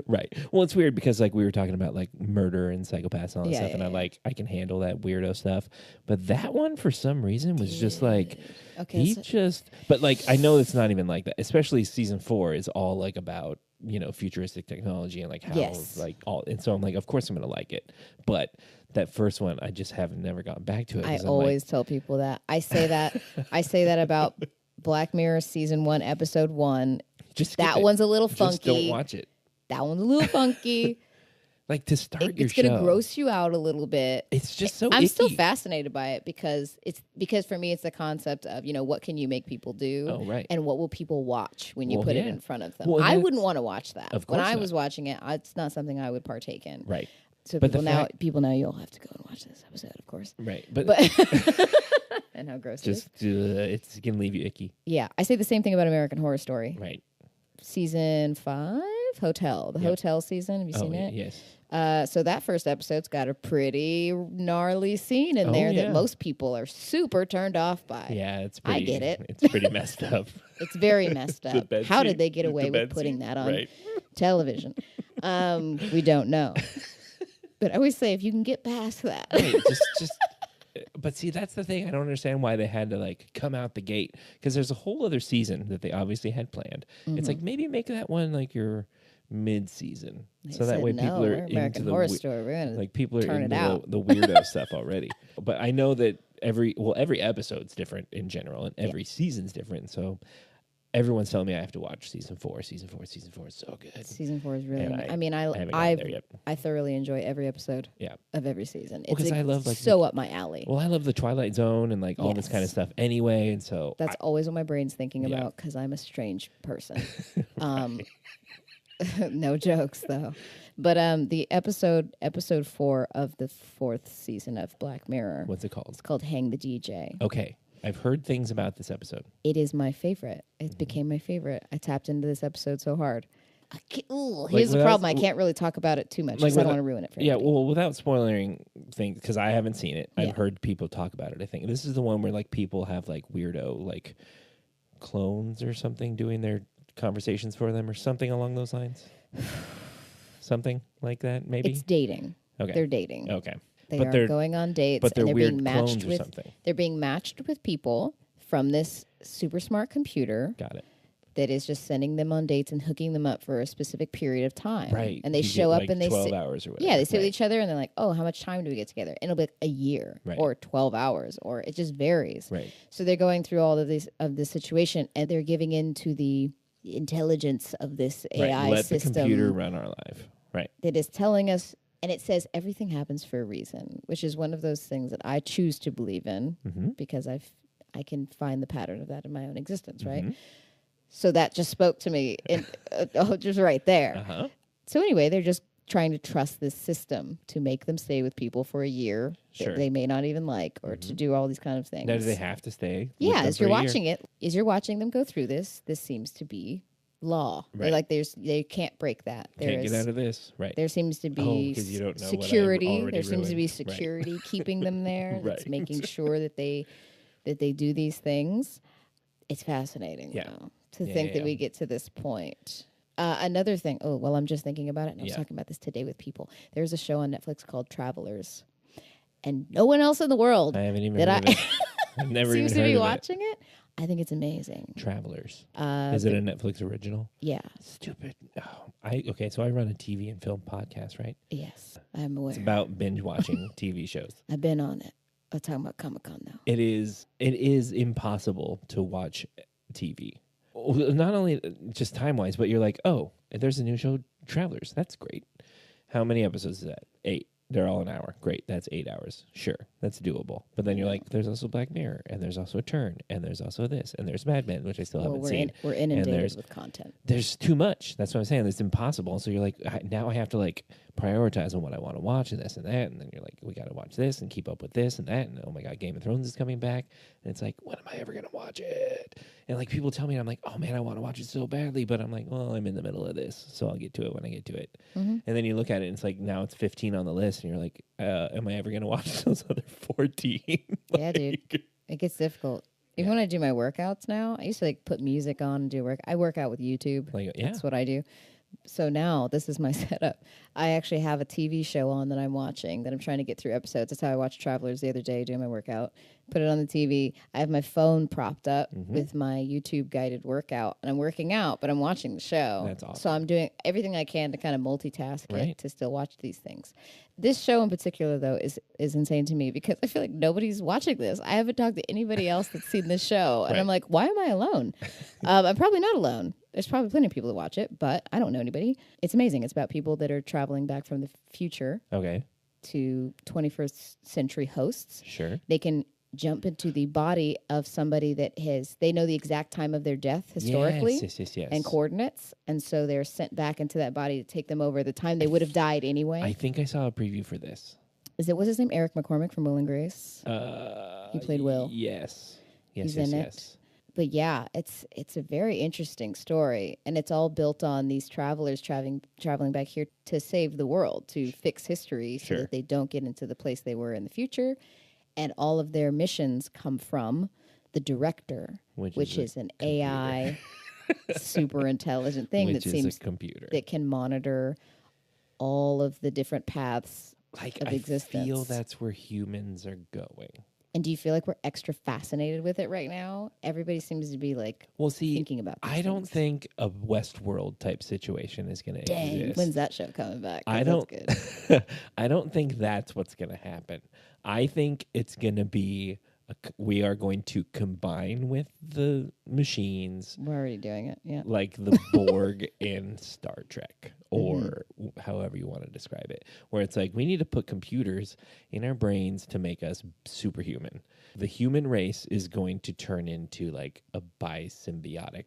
Right. Well, it's weird because, like, we were talking about, like, murder and psychopaths and all that stuff, and I can handle that weirdo stuff. But that one, for some reason, was just, like, but, like, I know it's not even like that. Especially season 4 is all, like, about, futuristic technology and, like, how, like, all. And so I'm like, of course I'm going to like it. But that first one, I just haven't never gotten back to it. I always tell people that. I say that about Black Mirror season 1, episode 1. Just that one's a little funky. Just don't watch it. That one's a little funky. Like, to start your show, it's gonna gross you out a little bit. It's just so. I'm icky. still fascinated by it because for me it's the concept of what can you make people do, and what will people watch when you put it in front of them. I wouldn't want to watch that. Of course when I was watching it, it's not something I would partake in. Right. So people now you'll have to go and watch this episode, of course. Right. But and how gross it is. It's gonna leave you icky. Yeah, I say the same thing about American Horror Story. Right. Season 5, Hotel. The Hotel season. Have you seen it? Yes. So that first episode's got a pretty gnarly scene in there that most people are super turned off by. Yeah, it's pretty. I get it. It's pretty messed up. It's very messed up. How did they get away with putting that on television? We don't know. But I always say, if you can get past that. Right, just But see, that's the thing. I don't understand why they had to like come out the gate, because there's a whole other season that they obviously had planned. It's like, maybe make that one like your mid-season, so that way people are into the Story. We're gonna like people are turn it into out. the weirdo stuff already. But I know that every episode's different in general, and every season's different. So everyone's telling me I have to watch season 4. Season 4 is so good. Season 4 is really. And I mean, haven't gotten there yet. I thoroughly enjoy every episode. Yeah. Of every season. Well, It's I love like so up my alley. Well, I love the Twilight Zone and like all this kind of stuff anyway, and so that's always what my brain's thinking about, because I'm a strange person. No jokes though. But the episode 4 of the 4th season of Black Mirror. What's it called? It's called Hang the DJ. Okay. I've heard things about this episode. It is my favorite. It became my favorite. I tapped into this episode so hard. Here's the problem. I can't really talk about it too much because I don't want to ruin it for anybody. Well, without spoiling things, because I haven't seen it. I've heard people talk about it, I think. This is the one where like people have like weirdo like clones or something doing their conversations for them or something along those lines. Something like that, maybe? It's dating. Okay. They're dating. Okay. They're going on dates, but they're and they're weird being matched clones or with something. They're being matched with people from this super smart computer. Got it. That is just sending them on dates and hooking them up for a specific period of time. Right. And they show up and they 12 hours or whatever. Yeah, they sit with each other and they're like, "Oh, how much time do we get together?" And it'll be like a year or 12 hours, or it just varies. Right. So they're going through all of this situation, and they're giving in to the intelligence of this AI Let system. the computer run our life. Right. That is telling us, and it says everything happens for a reason, which is one of those things that I choose to believe in because I can find the pattern of that in my own existence, right? So that just spoke to me, just right there. Uh-huh. So anyway, they're just trying to trust this system to make them stay with people for a year that they may not even like, or to do all these kind of things. Now, do they have to stay? Yeah, as you're watching it, as you're watching them go through this seems to be law. Right. Like they can't break that. Can't get out of this. Right. There seems to be 'cause you don't know security. what I've There seems to be ruined. security keeping them there. That's Right. making sure that they do these things. It's fascinating, Yeah. though, to think that we get to this point. Another thing. Oh, well, I'm just thinking about it, and I was talking about this today with people. There's a show on Netflix called Travelers, and no one else in the world I haven't even that heard of it. I've never even seems heard to be of watching it. I think it's amazing. Travelers. Is it a Netflix original? Yeah. Stupid. Oh, so I run a TV and film podcast, right? Yes, I'm aware. It's about binge watching TV shows. I've been on it. I'm talking about Comic-Con now. It is impossible to watch TV. Not only just time-wise, but you're like, oh, there's a new show, Travelers. That's great. How many episodes is that? 8. They're all an hour. Great. That's 8 hours. Sure. That's doable. But then you're like, there's also Black Mirror, and there's also Turn, and there's also this, and there's Mad Men, which I still haven't seen. We're inundated with content. There's too much. That's what I'm saying. It's impossible. So you're like, now I have to like prioritize on what I want to watch and this and that. And then you're like, we got to watch this and keep up with this and that. And oh my God, Game of Thrones is coming back. And it's like, when am I ever going to watch it? And like people tell me, I'm like, oh man, I want to watch it so badly. But I'm like, well, I'm in the middle of this. So I'll get to it when I get to it. And then you look at it and it's like, now it's 15 on the list. And you're like, am I ever going to watch those other 14? Yeah, dude. It gets difficult. Even when I do my workouts now, I used to like put music on and do work. I work out with YouTube. That's what I do. So now this is my setup. I actually have a TV show on that I'm watching that I'm trying to get through episodes. That's how I watched Travelers the other day doing my workout. Put it on the TV. I have my phone propped up with my YouTube guided workout, and I'm working out, but I'm watching the show. That's awesome. So I'm doing everything I can to kind of multitask it to still watch these things. This show in particular, though, is insane to me because I feel like nobody's watching this. I haven't talked to anybody else that's seen this show, and I'm like, why am I alone? I'm probably not alone. There's probably plenty of people that watch it, but I don't know anybody. It's amazing. It's about people that are traveling back from the future to 21st century hosts. Sure. They can jump into the body of somebody that they know the exact time of their death historically yes. and coordinates. And so they're sent back into that body to take them over the time they would have died anyway. I think I saw a preview for this. What's his name? Eric McCormick from Will and Grace? He played Will. Yes. He's in it. But yeah, it's a very interesting story, and it's all built on these travelers traveling back here to save the world, to fix history so that they don't get into the place they were in the future. And all of their missions come from the director, which is an AI super intelligent thing that seems a computer that can monitor all of the different paths like of I existence. feel that's where humans are going. And do you feel like we're extra fascinated with it right now? Everybody seems to be like thinking about these I don't things. think a Westworld type situation is going to exist. When's that show coming back? I don't. I don't think that's what's going to happen. I think it's going to be we are going to combine with the machines. We're already doing it. Yeah, like the Borg in Star Trek, or however you want to describe it, where it's like we need to put computers in our brains to make us superhuman. The human race is going to turn into like a bisymbiotic.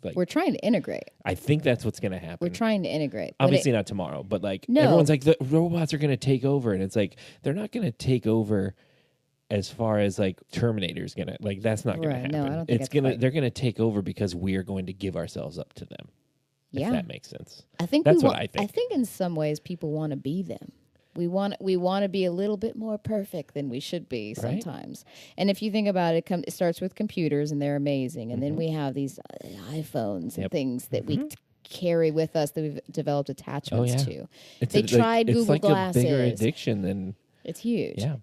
Like, we're trying to integrate. I think that's what's going to happen. We're trying to integrate. Obviously not tomorrow, but like everyone's like the robots are going to take over, and it's like they're not going to take over as far as like Terminator's gonna, like, that's not gonna happen. No, I don't think they're gonna take over because we are going to give ourselves up to them. Yeah, if that makes sense. I think that's what I think. I think in some ways people want to be them. We want to be a little bit more perfect than we should be sometimes. Right? And if you think about it, it starts with computers, and they're amazing, and then we have these iPhones and things that we carry with us that we've developed attachments to. They tried Google Glasses. It's like a bigger addiction than it's huge. Yeah.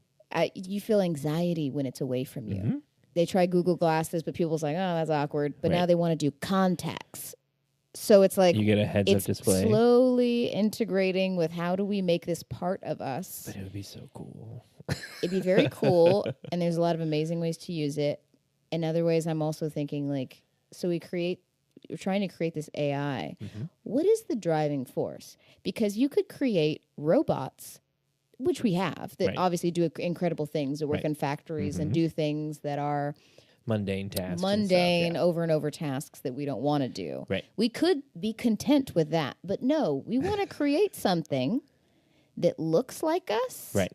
You feel anxiety when it's away from you. They try Google Glasses, but people's like, oh, that's awkward. But now they want to do contacts. So it's like you get a heads-up display. Slowly integrating with how do we make this part of us. But it would be so cool. It'd be very cool, and there's a lot of amazing ways to use it. In other ways, I'm also thinking like, so we're trying to create this AI. What is the driving force? Because you could create robots, which we have, that obviously do incredible things, that work in factories and do things that are mundane tasks. Over and over tasks that we don't want to do. Right. We could be content with that, but no, we want to create something that looks like us. Right.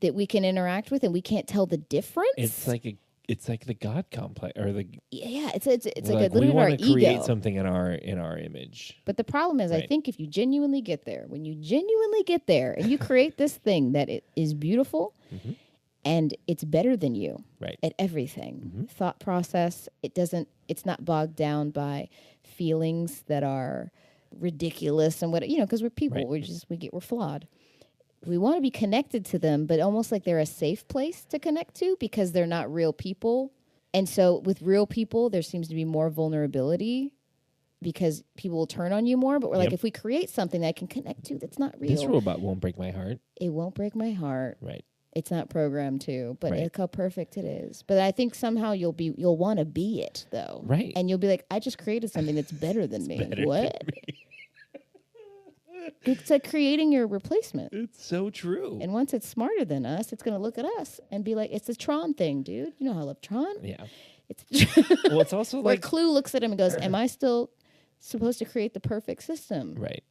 That we can interact with, and we can't tell the difference. It's like the God complex, or the it's like a little bit of our ego. We want to create something in our image. But the problem is, I think if you genuinely get there, when you genuinely get there, and you create this thing that it is beautiful, and it's better than you at everything, thought process. It's not bogged down by feelings that are ridiculous and because we're people. We're flawed. We want to be connected to them, but almost like they're a safe place to connect to because they're not real people. And so with real people, there seems to be more vulnerability because people will turn on you more. But we're like, if we create something that I can connect to that's not real. This robot won't break my heart. It won't break my heart. Right. It's not programmed to, but look how perfect it is. But I think somehow you'll want to be it, though. Right. And you'll be like, I just created something that's better than me. What? Than me. It's like creating your replacement. It's so true. And once it's smarter than us, it's going to look at us and be like, it's the Tron thing, dude. You know how I love Tron? Yeah. Well, it's also where like... Clue looks at him and goes, am I still supposed to create the perfect system? Right.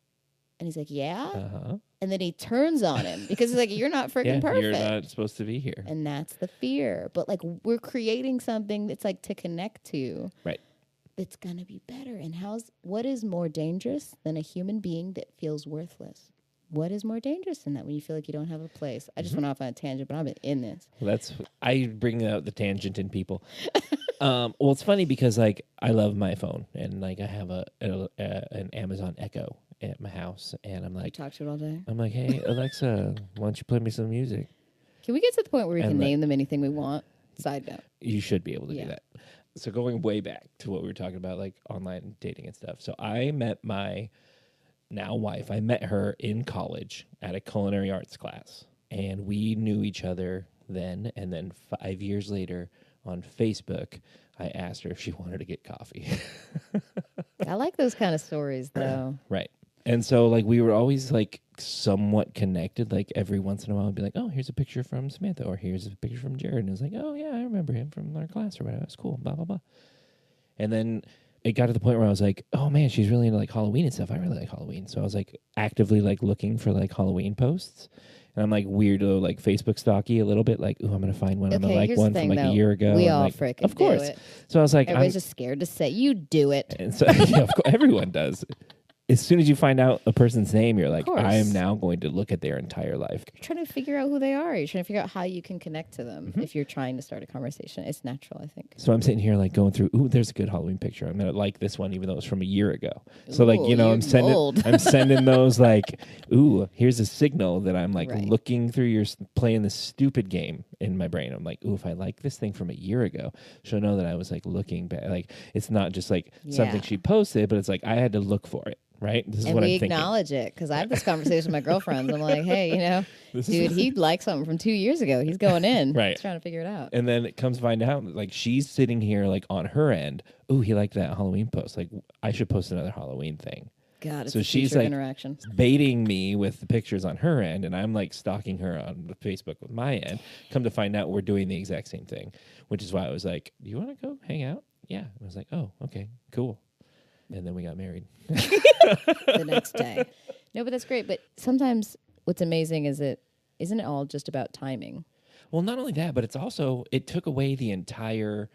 And he's like, yeah. And then he turns on him because he's like, you're not freaking perfect. You're not supposed to be here. And that's the fear. But like, we're creating something that's like to connect to. Right. That's going to be better. And what is more dangerous than a human being that feels worthless? What is more dangerous than that when you feel like you don't have a place? I just went off on a tangent, but I've been in this. Well, I bring out the tangent in people. Well, it's funny because like I love my phone, and like I have an Amazon Echo at my house, and I'm like, you talk to it all day. I'm like, hey Alexa, why don't you play me some music? Can we get to the point where we can name them anything we want? Side note. You should be able to do that. So going way back to what we were talking about, like online dating and stuff. So I met my now wife. I met her in college at a culinary arts class, and we knew each other then. And then 5 years later on Facebook, I asked her if she wanted to get coffee. I like those kind of stories, though. Right. And so, like, we were always, like, somewhat connected. Like, every once in a while, I'd be like, oh, here's a picture from Samantha, or here's a picture from Jarrod. And it was like, oh, yeah, I remember him from our class or whatever. That's cool, blah, blah, blah. And then it got to the point where I was like, oh, man, she's really into, like, Halloween and stuff. I really like Halloween. So I was, like, actively, like, looking for, like, Halloween posts. And I'm, like, weirdo, like, Facebook stalky a little bit. Like, ooh, I'm going to find one. I'm going to like one from, like, a year ago. We all like, freaking of course. do it. So I was like, everybody's just scared to say, you do it. And so, yeah, of course, everyone does. as soon as you find out a person's name, you're like, course. I am now going to look at their entire life. You're trying to figure out who they are. You're trying to figure out how you can connect to them. Mm-hmm. If you're trying to start a conversation, it's natural, I think. So I'm sitting here like going through, ooh, there's a good Halloween picture. I'm gonna like this one, even though it's from a year ago. So like, you know, you're I'm sending those like, ooh, here's a signal that I'm like Right. looking through playing this stupid game in my brain. I'm like, ooh, if I like this thing from a year ago, she'll know that I was like looking back. Like it's not just like something she posted, but it's like I had to look for it. Right? This is and what we I'm thinking. acknowledge it because I have this conversation with my girlfriends. I'm like, hey, you know, dude, he liked something from 2 years ago. He's going in. Right. He's trying to figure it out. And then it comes to find out, like, she's sitting here, like, on her end. Ooh, he liked that Halloween post. Like, I should post another Halloween thing. God, it's So a she's future like interaction. baiting me with the pictures on her end, and I'm like stalking her on Facebook with my end. Come to find out, we're doing the exact same thing, which is why I was like, "Do you want to go hang out?" Yeah. I was like, "Oh, okay, cool." And then we got married The next day. No, but that's great. But sometimes what's amazing is isn't it all just about timing? Well, not only that, but it's also, it took away the entire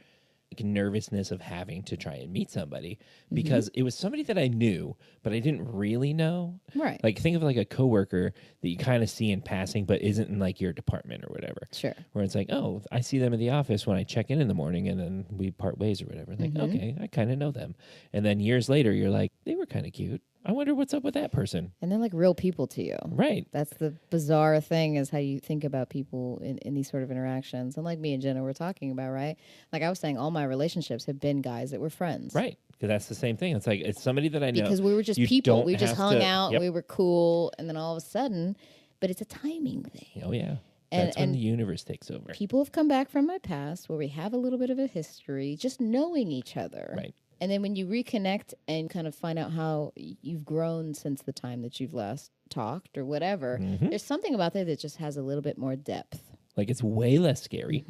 nervousness of having to try and meet somebody because it was somebody that I knew, but I didn't really know. Right. Like think of like a coworker that you kind of see in passing, but isn't in like your department or whatever. Sure. Where it's like, oh, I see them in the office when I check in the morning and then we part ways or whatever. Like, okay, I kind of know them. And then years later, you're like, they were kind of cute. I wonder what's up with that person. And they're like real people to you. Right. That's the bizarre thing is how you think about people in these sort of interactions. And like me and Jenna were talking about, right? Like I was saying, all my relationships have been guys that were friends. Right. Because that's the same thing. It's like, it's somebody that I know. Because we were just You people. don't We just have hung to- out. Yep. We were cool. And then all of a sudden, but it's a timing thing. Oh, yeah. And- That's when and the universe takes over. People have come back from my past where we have a little bit of a history, just knowing each other. Right. And then when you reconnect and kind of find out how you've grown since the time that you've last talked or whatever, there's something about that that just has a little bit more depth. Like it's way less scary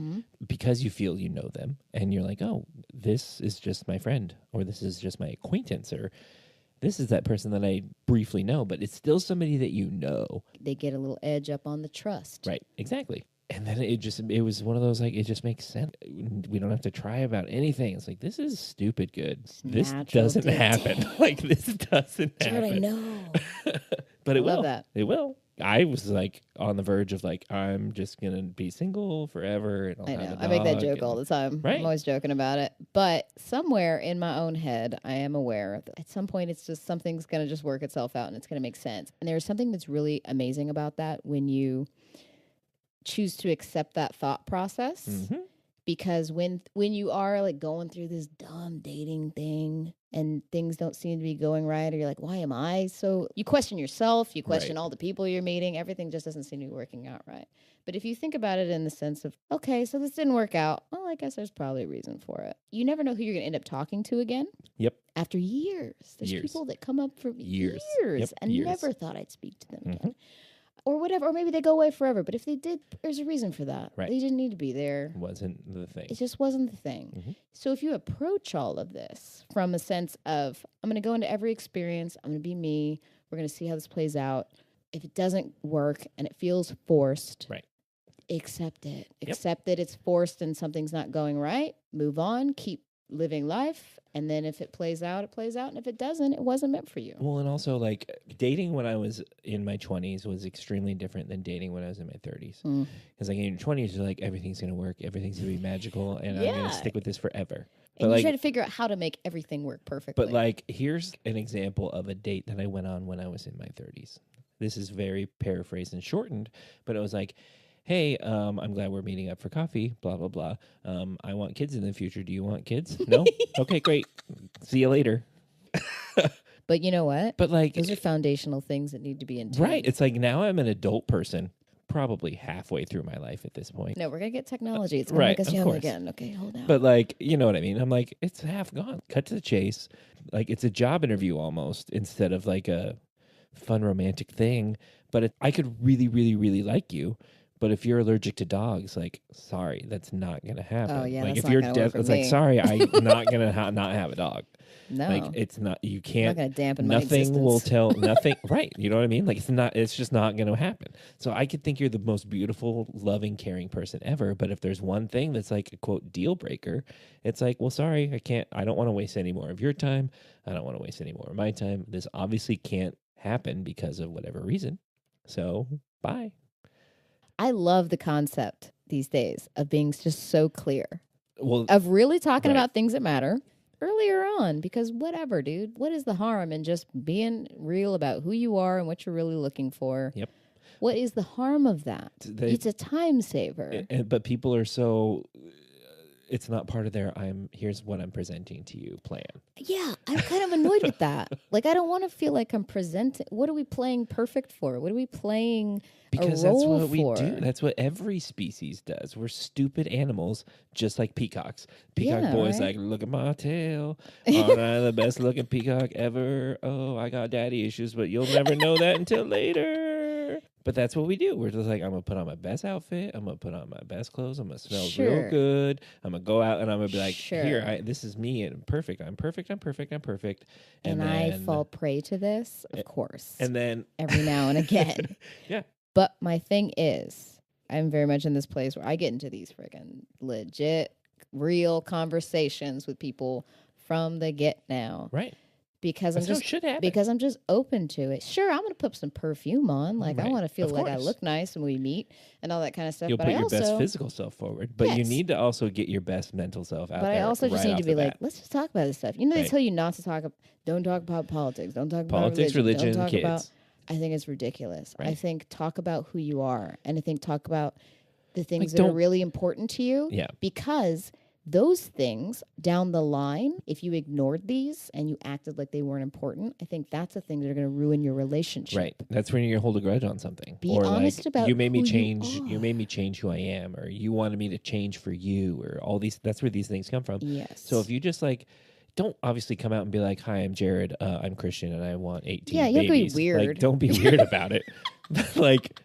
because you feel you know them and you're like, oh, this is just my friend or this is just my acquaintance or this is that person that I briefly know, but it's still somebody that you know. They get a little edge up on the trust. Right, exactly. And then it was one of those, like, it just makes sense. We don't have to try about anything. It's like, this is stupid good. This natural doesn't happen. Like, this doesn't Jarrod, happen. I know. But it I love will. that. It will. I was, like, on the verge of, like, I'm just going to be single forever. And I'll I have know. a I make that dog joke and- all the time. Right. I'm always joking about it. But somewhere in my own head, I am aware that at some point it's just something's going to just work itself out and it's going to make sense. And there's something that's really amazing about that when you choose to accept that thought process. Because when you are like going through this dumb dating thing and things don't seem to be going right, or you're like, why am I so? You question yourself, you question Right. all the people you're meeting, everything just doesn't seem to be working out right. But if you think about it in the sense of, okay, so this didn't work out, well, I guess there's probably a reason for it. You never know who you're going to end up talking to again. Yep. After years. There's Years. people that come up for Years. years Yep, and years. never thought I'd speak to them again. Or whatever, or maybe they go away forever. But if they did, there's a reason for that. Right. They didn't need to be there. Wasn't the thing. It just wasn't the thing. So if you approach all of this from a sense of, I'm going to go into every experience, I'm going to be me, we're going to see how this plays out. If it doesn't work and it feels forced, Right. accept it. Yep. Accept that it's forced and something's not going right. Move on, keep living life. And then if it plays out, it plays out. And if it doesn't, it wasn't meant for you. Well, and also, like, dating when I was in my 20s was extremely different than dating when I was in my 30s. Because, like, in your 20s, you're like, everything's going to work, everything's going to be magical, and I'm going Yeah. to stick with this forever. And you like, try to figure out how to make everything work perfectly. but, like, here's an example of a date that I went on when I was in my 30s. This is very paraphrased and shortened, but it was like, hey, I'm glad we're meeting up for coffee, blah, blah, blah. I want kids in the future. Do you want kids? No? Okay, great. See you later. But you know what? But, like, Those are foundational things that need to be in tune. right. It's like now I'm an adult person, probably halfway through my life at this point. No, we're going to get technology. It's going Right, to make us of young course. again. Okay, hold on. But, like, you know what I mean? I'm like, it's half gone. Cut to the chase. Like, it's a job interview almost instead of like a fun romantic thing. But I could really, really, really like you. But if you're allergic to dogs, like, sorry, that's not going to happen. Oh, yeah, like, that's if not you're gonna work for it's like, me. sorry, I'm not going to not have a dog. No. Like, it's not, you I'm can't, not going to dampen my nothing existence. will tell, nothing, right. You know what I mean? Like, it's just not going to happen. So I could think you're the most beautiful, loving, caring person ever. But if there's one thing that's like a quote deal breaker, it's like, well, sorry, I don't want to waste any more of your time. I don't want to waste any more of my time. This obviously can't happen because of whatever reason. So bye. I love the concept these days of being just so clear, Well, of really talking right. about things that matter earlier on, because whatever, dude, what is the harm in just being real about who you are and what you're really looking for? Yep. What is the harm of that? It's a time saver. But people are so, it's not part of their here's what I'm presenting to you plan. Yeah, I'm kind of annoyed with that. Like, I don't want to feel like I'm presenting. What are we playing perfect for? What are we playing Because a that's role what for? we do. That's what every species does. We're stupid animals, just like peacocks. Peacock Yeah, boys right? like, look at my tail. Aren't I the best looking peacock ever? Oh, I got daddy issues, but you'll never know that until later. But that's what we do. We're just like, I'm going to put on my best outfit. I'm going to put on my best clothes. I'm going to smell Sure. real good. I'm going to go out and I'm going to be like, Sure. here, this is me and I'm perfect. I'm perfect. I'm perfect. I'm perfect. And I fall prey to this, of course, And then every now and again. yeah. But my thing is, I'm very much in this place where I get into these freaking legit, real conversations with people from the get now. Right. Because That's I'm how just it should happen. because I'm just open to it. Sure, I'm gonna put some perfume on. Like, I Right. want to feel Of like I course. look nice when we meet and all that kind of stuff. You'll but put I your also, best physical self forward, but you Yes. need to also get your best mental self out But there. I also just right need off to be the like, bat. let's just talk about this stuff. You know, they Right. tell you not to don't talk about politics. Don't talk Politics, about religion. religion, Don't talk kids. about. I think it's ridiculous. I Right. think talk about who you are, and I think talk about the things Like, that are don't- really important to you. Yeah. Because those things down the line, if you ignored these and you acted like they weren't important, I think that's the thing that are going to ruin your relationship. Right. That's when you hold a grudge on something. Be or honest like, about you made me who you change. You are. made me change who I am, or you wanted me to change for you, or all these. That's where these things come from. Yes. So if you just like, don't obviously come out and be like, "Hi, I'm Jarrod. I'm Christian, and I want 18 Yeah, you have to be babies." weird. Like, don't be weird about it. Like,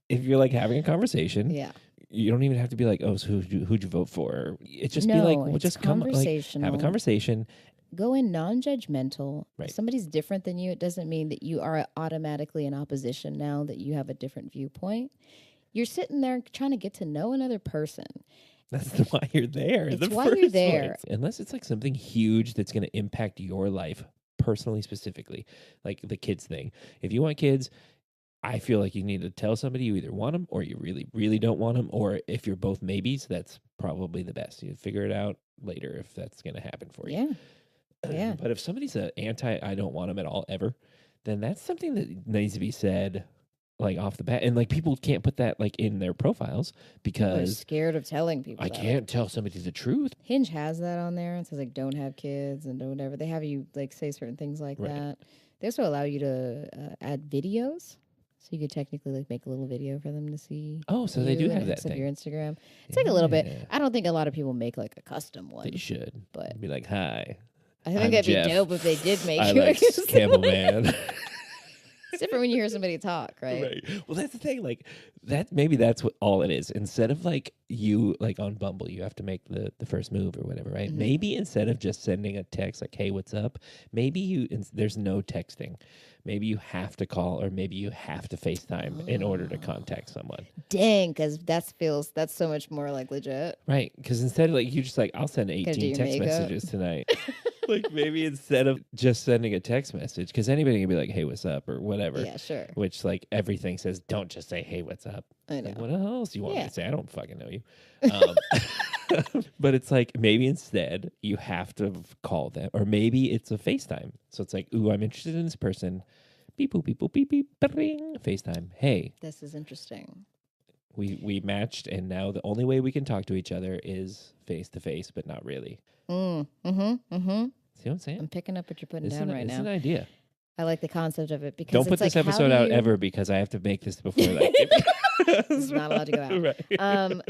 if you're like having a conversation, Yeah. you don't even have to be like, "Oh, so who'd you vote for?" It just be No, like, "Well, it's just come, like, have a conversational. conversation." Go in non-judgmental. Right. If somebody's different than you, it doesn't mean that you are automatically in opposition now that you have a different viewpoint. You're sitting there trying to get to know another person. That's why you're there. in It's the why you're first there. place. Unless it's like something huge that's going to impact your life personally, specifically, like the kids thing. If you want kids, I feel like you need to tell somebody you either want them or you really, really don't want them. Or if you're both maybes, that's probably the best. You figure it out later if that's going to happen for you. Yeah. Yeah. But if somebody's an I don't want them at all ever, then that's something that needs to be said like off the bat. And like people can't put that like in their profiles People are because scared of telling people I that. can't tell somebody the truth. Hinge has that on there. It says like don't have kids and don't whatever. They have you like say certain things like Right. that. They also allow you to add videos. So you could technically like make a little video for them to see. Oh, so they do you have and that hooks up thing. your Instagram. It's like a little bit. Yeah. I don't think a lot of people make like a custom one. They should. But Be like, hi. I think I'm that'd Jeff. be dope if they did make I you. like Camel Man. It's different when you hear somebody talk, right? Right. Well, that's the thing. Like that, maybe that's what all it is. Instead of like you, like on Bumble, you have to make the first move or whatever, right? Mhm. Maybe instead of just sending a text like, "Hey, what's up?" Maybe there's no texting. Maybe you have to call, or maybe you have to FaceTime in order to contact someone. Dang, because that's so much more like legit. Right? Because instead of like you just like, I'll send do 18 your text makeup. messages tonight. Like maybe instead of just sending a text message, because anybody can be like, "Hey, what's up?" or whatever. Yeah, sure. Which like everything says, don't just say, "Hey, what's up?" I know. Like, what else do you want me Yeah. to say? I don't fucking know you. But it's like maybe instead you have to call them, or maybe it's a FaceTime. So it's like, "Ooh, I'm interested in this person." Beep boop beep boop beep beep. Bing. FaceTime. Hey, This is interesting. we matched, and now the only way we can talk to each other is face to face, but not really. Mm-hmm. See what I'm saying? I'm picking up what you're putting It's down right it's now. an idea. I like the concept of it because Don't it's put this like, how episode do out you- ever because I have to make this before like It's not allowed to go out. Right.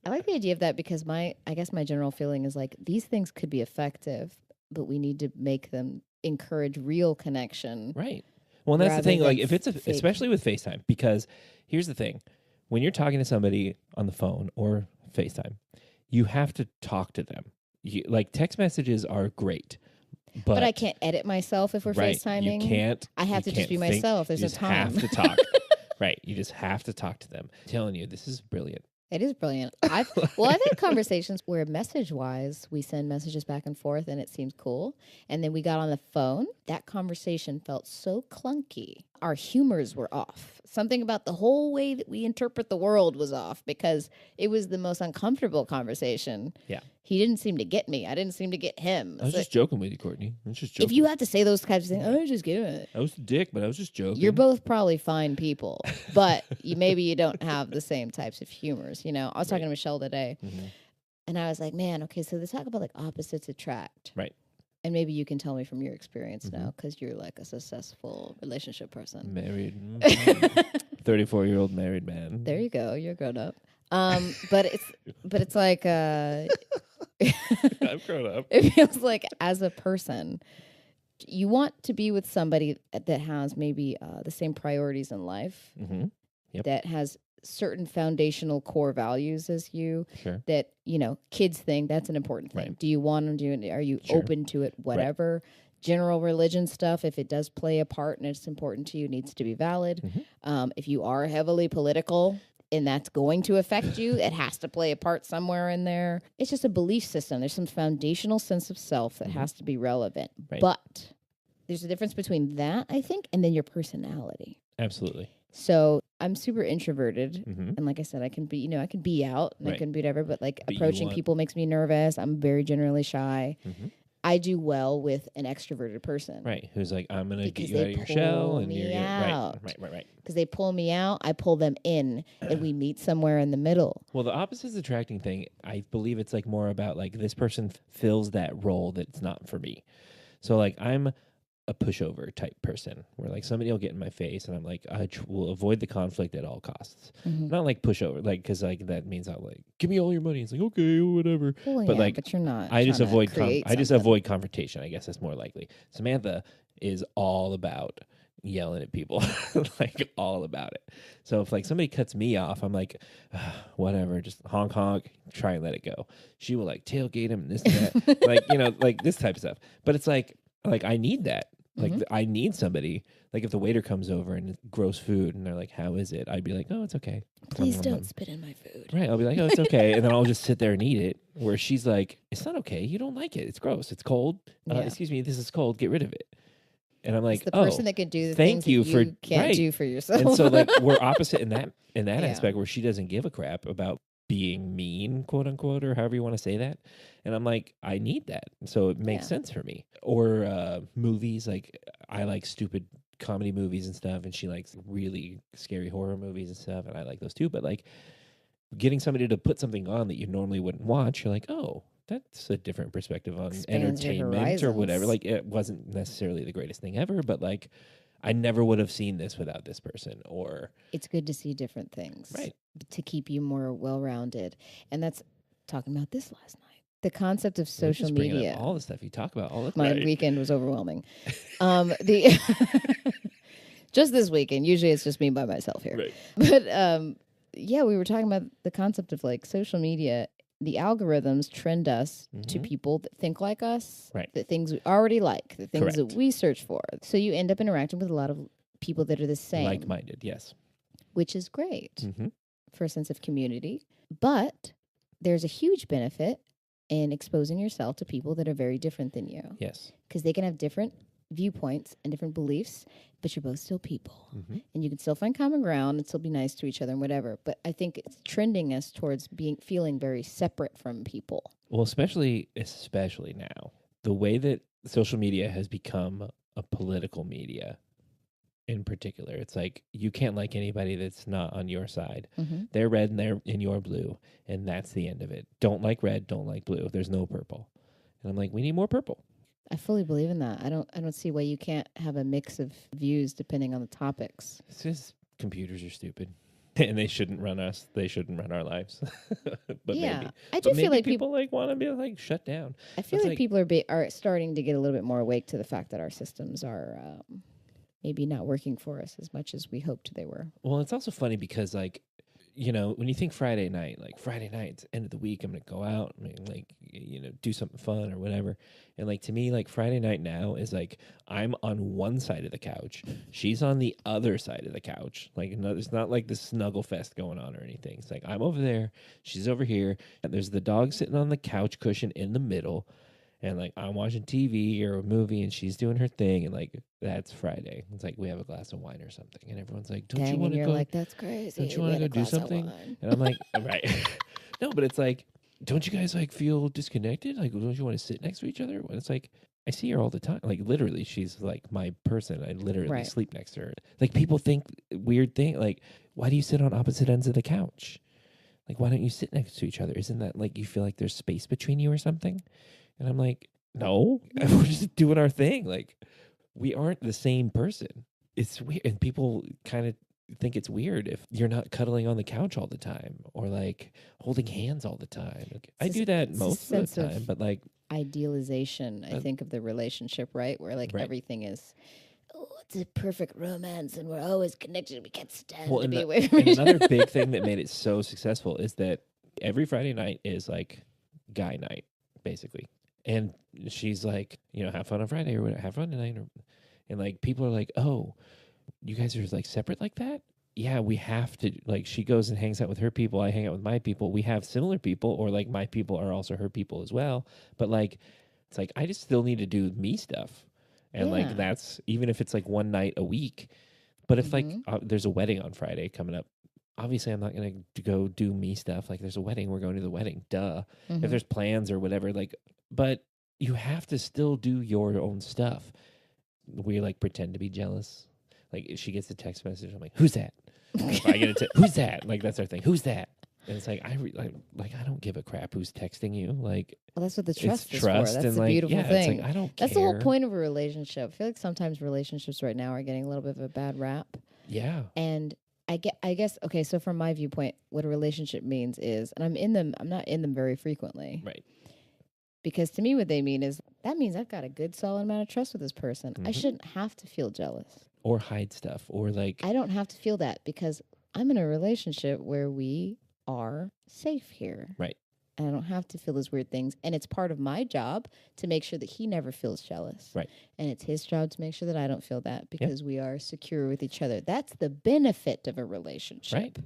I like the idea of that because I guess my general feeling is like these things could be effective, but we need to make them encourage real connection. Right. Well, and that's the rather thing. Like, than if it's fake. especially with FaceTime, because here's the thing: when you're talking to somebody on the phone or FaceTime, you have to talk to them. Like text messages are great, but I can't edit myself if we're right, FaceTiming. You can't. I have to just be think, myself. There's you no just time. have to talk. Right. You just have to talk to them. I'm telling you, this is brilliant. It is brilliant. I've had conversations where message-wise, we send messages back and forth, and it seems cool. And then we got on the phone. That conversation felt so clunky. Our humors were off. Something about the whole way that we interpret the world was off because it was the most uncomfortable conversation. Yeah. He didn't seem to get me. I didn't seem to get him. I was just joking with you, Courtney. I was just joking. If you have to say those kinds of things, I was just kidding it. I was a dick, but I was just joking. You're both probably fine people, but maybe you don't have the same types of humors. You know, I was talking to Michelle today, and I was like, man, okay, so they talk about like opposites attract. Right. And maybe you can tell me from your experience now, because you're like a successful relationship person. Married. 34-year-old married man. There you go. You're grown up. But it's like I've grown up. it feels like as a person, you want to be with somebody that has maybe the same priorities in life, that has certain foundational core values as you, that, you know, kids think that's an important thing. Right. Do you want them to, are you open to it? Whatever. Right. General religion stuff, if it does play a part and it's important to you, needs to be valid. If you are heavily political and that's going to affect you, it has to play a part somewhere in there. It's just a belief system. There's some foundational sense of self that has to be relevant. Right. But there's a difference between that, I think, and then your personality. Absolutely. So I'm super introverted. And like I said, I can be, I can be out and I can be whatever, but like approaching people makes me nervous. I'm very generally shy. I do well with an extroverted person. Right. Who's like, I'm going to get you out of your shell. And you're right. Because they pull me out, I pull them in, and we meet somewhere in the middle. Well, the opposites attracting thing, I believe it's like more about like this person fills that role that's not for me. So like I'm a pushover type person where like somebody will get in my face and I'm like, I will avoid the conflict at all costs. Not like pushover, like, because like that means I'll like, give me all your money. It's like, okay, whatever. Well, but like, but you're not. I just avoid avoid confrontation. I guess that's more likely. Samantha is all about yelling at people, like all about it. So if like somebody cuts me off, I'm like, whatever, just honk honk, try and let it go. She will like tailgate him and this and that, like like this type of stuff. But it's like I need that. Like I need somebody. Like if the waiter comes over and it's gross food and they're like, "How is it?" I'd be like, "Oh, it's okay. Please don't spit in my food." Right? I'll be like, "Oh, it's okay," and then I'll just sit there and eat it. Where she's like, "It's not okay. You don't like it. It's gross. It's cold. Excuse me. This is cold. Get rid of it." And I'm like, it's the person that can do the thank things you that for you can't do for yourself. And so like we're opposite in that aspect where she doesn't give a crap about being mean, quote unquote, or however you want to say that. And I'm like, I need that. So it makes sense for me. Or movies, like I like stupid comedy movies and stuff, and she likes really scary horror movies and stuff, and I like those too. But like getting somebody to put something on that you normally wouldn't watch, you're like, oh, that's a different perspective on entertainment or whatever. Like it wasn't necessarily the greatest thing ever, but like I never would have seen this without this person. Or it's good to see different things, right, to keep you more well-rounded. And that's talking about this last night. The concept of social media. All the stuff you talk about all the time. My weekend was overwhelming. Just this weekend. Usually it's just me by myself here. Right. But we were talking about the concept of like social media. The algorithms trend us to people that think like us, the things we already like, the things that we search for. So you end up interacting with a lot of people that are the same. Like-minded, yes. Which is great for a sense of community. But there's a huge benefit in exposing yourself to people that are very different than you. Yes. Because they can have different viewpoints and different beliefs, but you're both still people. And you can still find common ground and still be nice to each other and whatever. But I think it's trending us towards feeling very separate from people. Well, especially now, the way that social media has become a political media in particular. It's like you can't like anybody that's not on your side. They're red and you're blue, and that's the end of it. Don't like red, don't like blue. There's no purple. And I'm like, we need more purple. I fully believe in that. I don't see why you can't have a mix of views depending on the topics. It's just computers are stupid. And they shouldn't run us. They shouldn't run our lives. But maybe. I do feel like people like want to be like shut down. I feel like people are starting to get a little bit more awake to the fact that our systems are maybe not working for us as much as we hoped they were. Well, it's also funny because like you know, when you think Friday night, like Friday night, it's end of the week, I'm going to go out, I mean, like, you know, do something fun or whatever. And like, to me, like Friday night now is like, I'm on one side of the couch. She's on the other side of the couch. Like, it's not like this snuggle fest going on or anything. It's like, I'm over there, she's over here, and there's the dog sitting on the couch cushion in the middle. And like, I'm watching TV or a movie and she's doing her thing. And like, that's Friday. It's like, we have a glass of wine or something. And everyone's like, don't you want to you're go? like, that's crazy. Don't you want to go do something? And I'm like, right. No, but it's like, don't you guys like feel disconnected? Like, don't you want to sit next to each other? And it's like, I see her all the time. Like, literally, she's like my person. I literally sleep next to her. Like, people think weird thing. Like, why do you sit on opposite ends of the couch? Like, why don't you sit next to each other? Isn't that like you feel like there's space between you or something? And I'm like, no, we're just doing our thing. Like, we aren't the same person. It's weird. And people kind of think it's weird if you're not cuddling on the couch all the time or like holding hands all the time. Like, I do that most of the time, but like idealization, I think, of the relationship, right? Where like everything is, oh, it's a perfect romance and we're always connected. We can't stand to be away from each other. Another big thing that made it so successful is that every Friday night is like guy night, basically. And she's like, you know, have fun on Friday or whatever, have fun tonight. And like, people are like, oh, you guys are like separate like that? Yeah, we have to. Like, she goes and hangs out with her people. I hang out with my people. We have similar people, or like my people are also her people as well. But like, it's like, I just still need to do me stuff. And like, that's even if it's like one night a week. But if like there's a wedding on Friday coming up, obviously I'm not going to go do me stuff. Like, there's a wedding, we're going to the wedding. Duh. If there's plans or whatever, like, but you have to still do your own stuff. We like pretend to be jealous. Like, if she gets a text message, I'm like, who's that? If I get who's that? Like, that's our thing. Who's that? And it's like, I don't give a crap who's texting you. Like, well, that's what the trust is trust for. That's and the like, beautiful thing. It's like, I don't care. That's the whole point of a relationship. I feel like sometimes relationships right now are getting a little bit of a bad rap. Yeah. And I guess, okay, so from my viewpoint, what a relationship means is, and I'm not in them very frequently. Right. Because to me, what they mean is, that means I've got a good solid amount of trust with this person. I shouldn't have to feel jealous. Or hide stuff. Or like, I don't have to feel that because I'm in a relationship where we are safe here. Right. And I don't have to feel those weird things. And it's part of my job to make sure that he never feels jealous. Right. And it's his job to make sure that I don't feel that because we are secure with each other. That's the benefit of a relationship. Right.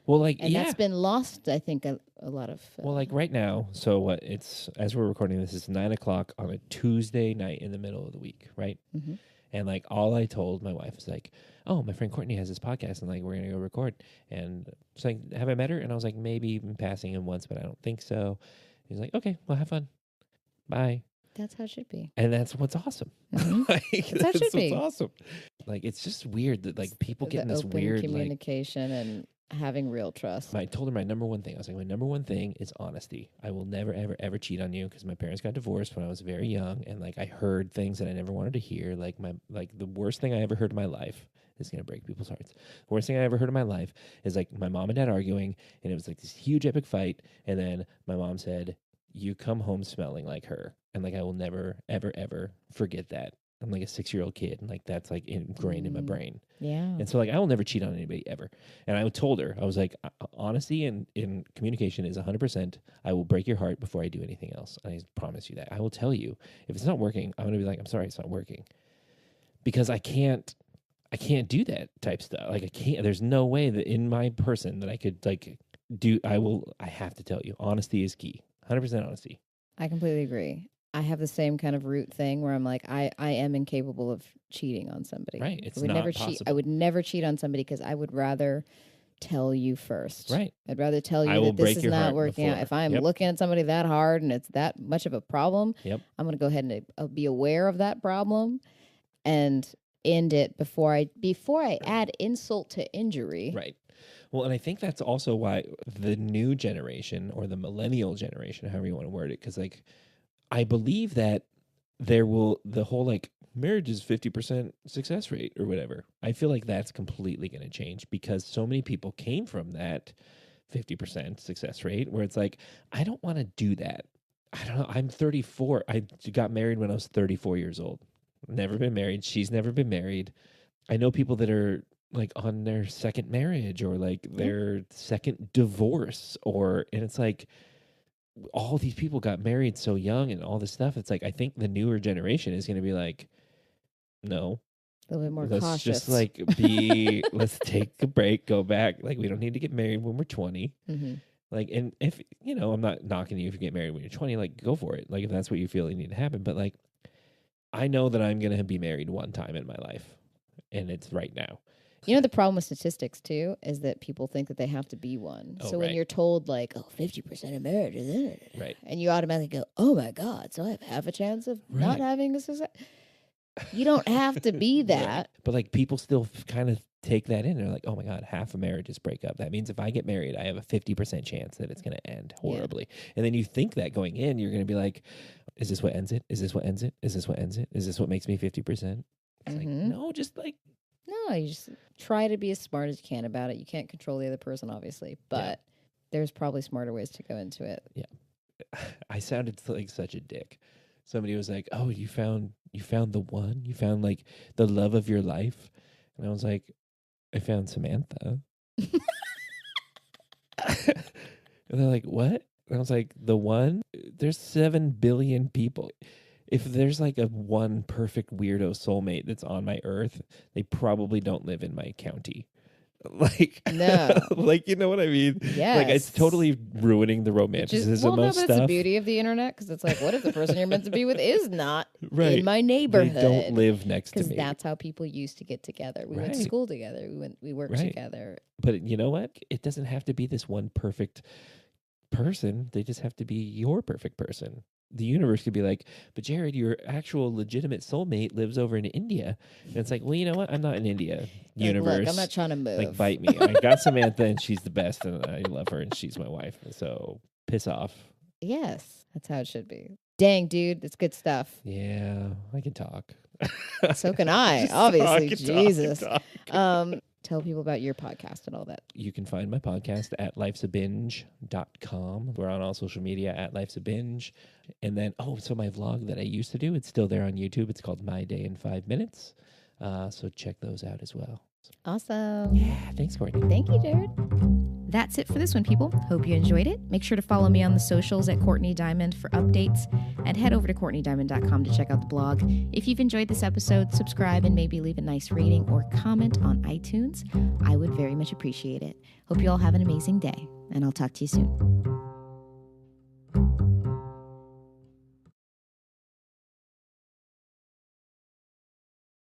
Well, like, and that's been lost, I think, a lot of. Well, like right now, so what? It's, as we're recording this, it's 9:00 on a Tuesday night in the middle of the week, right? Mm-hmm. And like, all I told my wife was like, oh, my friend Courtney has this podcast and like, we're going to go record. And she's like, have I met her? And I was like, maybe in passing him once, but I don't think so. He's like, okay, well, have fun. Bye. That's how it should be. And that's what's awesome. Mm-hmm. Like, that's what's awesome. Like, it's just weird that like people get in this weird communication and having real trust. I told her my number one thing. I was like, my number one thing is honesty. I will never, ever, ever cheat on you because my parents got divorced when I was very young, and like I heard things that I never wanted to hear. Like the worst thing I ever heard in my life is gonna break people's hearts. The worst thing I ever heard in my life is like my mom and dad arguing, and it was like this huge epic fight, and then my mom said, "You come home smelling like her," and like I will never, ever, ever forget that. I'm like a 6-year-old kid, and like that's like ingrained in my brain. Yeah. And so like I will never cheat on anybody ever. And I told her, I was like, honesty and in communication is 100%. I will break your heart before I do anything else. And I promise you that. I will tell you if it's not working. I'm gonna be like, I'm sorry, it's not working, because I can't do that type stuff. Like I can't. There's no way that in my person that I could like do. I have to tell you, honesty is key. 100% honesty. I completely agree. I have the same kind of root thing where I'm like, I am incapable of cheating on somebody. Right. It's I would not never possible. cheat. I would never cheat on somebody because I would rather tell you first. Right. I'd rather tell you that this is not working out. If I'm looking at somebody that hard and it's that much of a problem, I'm going to go ahead and be aware of that problem and end it before I add insult to injury. Right. Well, and I think that's also why the new generation or the millennial generation, however you want to word it, because like I believe that the whole like marriage is 50% success rate or whatever. I feel like that's completely going to change because so many people came from that 50% success rate where it's like, I don't want to do that. I don't know. I'm 34. I got married when I was 34 years old. Never been married. She's never been married. I know people that are like on their second marriage or like their second divorce, and it's like all these people got married so young and all this stuff. It's like, I think the newer generation is going to be like, no, a little bit more let's cautious. just like let's take a break, go back. Like, we don't need to get married when we're 20. Mm-hmm. Like, and if, I'm not knocking you if you get married when you're 20, like, go for it. Like, if that's what you feel you need to happen. But like, I know that I'm going to be married one time in my life, and it's right now. You know, the problem with statistics, too, is that people think that they have to be one. Oh, so when you're told, like, 50% of marriages, right, and you automatically go, oh, my God, so I have half a chance of not having a success. You don't have to be that. Right. But, like, people still kind of take that in. They're like, oh, my God, half of marriages break up. That means if I get married, I have a 50% chance that it's going to end horribly. Yeah. And then you think that going in, you're going to be like, is this what ends it? Is this what ends it? Is this what ends it? Is this what makes me 50%? It's like, no, just like... No, you just try to be as smart as you can about it. You can't control the other person, obviously, but there's probably smarter ways to go into it. Yeah. I sounded like such a dick. Somebody was like, oh, you found the one? You found like the love of your life? And I was like, I found Samantha. And they're like, what? And I was like, the one? There's 7 billion people. If there's like a one perfect weirdo soulmate that's on my earth, they probably don't live in my county. Like, no. Like, you know what I mean? Yes. Like, it's totally ruining the romanticism of stuff. That's the beauty of the internet, because it's like, what if the person you're meant to be with is not right. in my neighborhood? They don't live next to me. Because that's how people used to get together. We went to school together. We worked together. But you know what? It doesn't have to be this one perfect person. They just have to be your perfect person. The universe could be like, but Jarrod, your actual legitimate soulmate lives over in India. And it's like, well, you know what? I'm not in India. Universe. Look, I'm not trying to move. Like, bite me. I got Samantha, and she's the best, and I love her, and she's my wife. So piss off. Yes, that's how it should be. Dang, dude, that's good stuff. Yeah, I can talk. So can I, obviously. Jesus. Tell people about your podcast and all that. You can find my podcast at lifesabinge.com. We're on all social media at lifesabinge. And then, so my vlog that I used to do, it's still there on YouTube. It's called My Day in 5 Minutes. So check those out as well. Awesome. Yeah, thanks, Courtney. Thank you, Jarrod. That's it for this one, people. Hope you enjoyed it. Make sure to follow me on the socials at Courtney Diamond for updates, and head over to CourtneyDiamond.com to check out the blog. If you've enjoyed this episode, subscribe and maybe leave a nice rating or comment on iTunes. I would very much appreciate it. Hope you all have an amazing day, and I'll talk to you soon.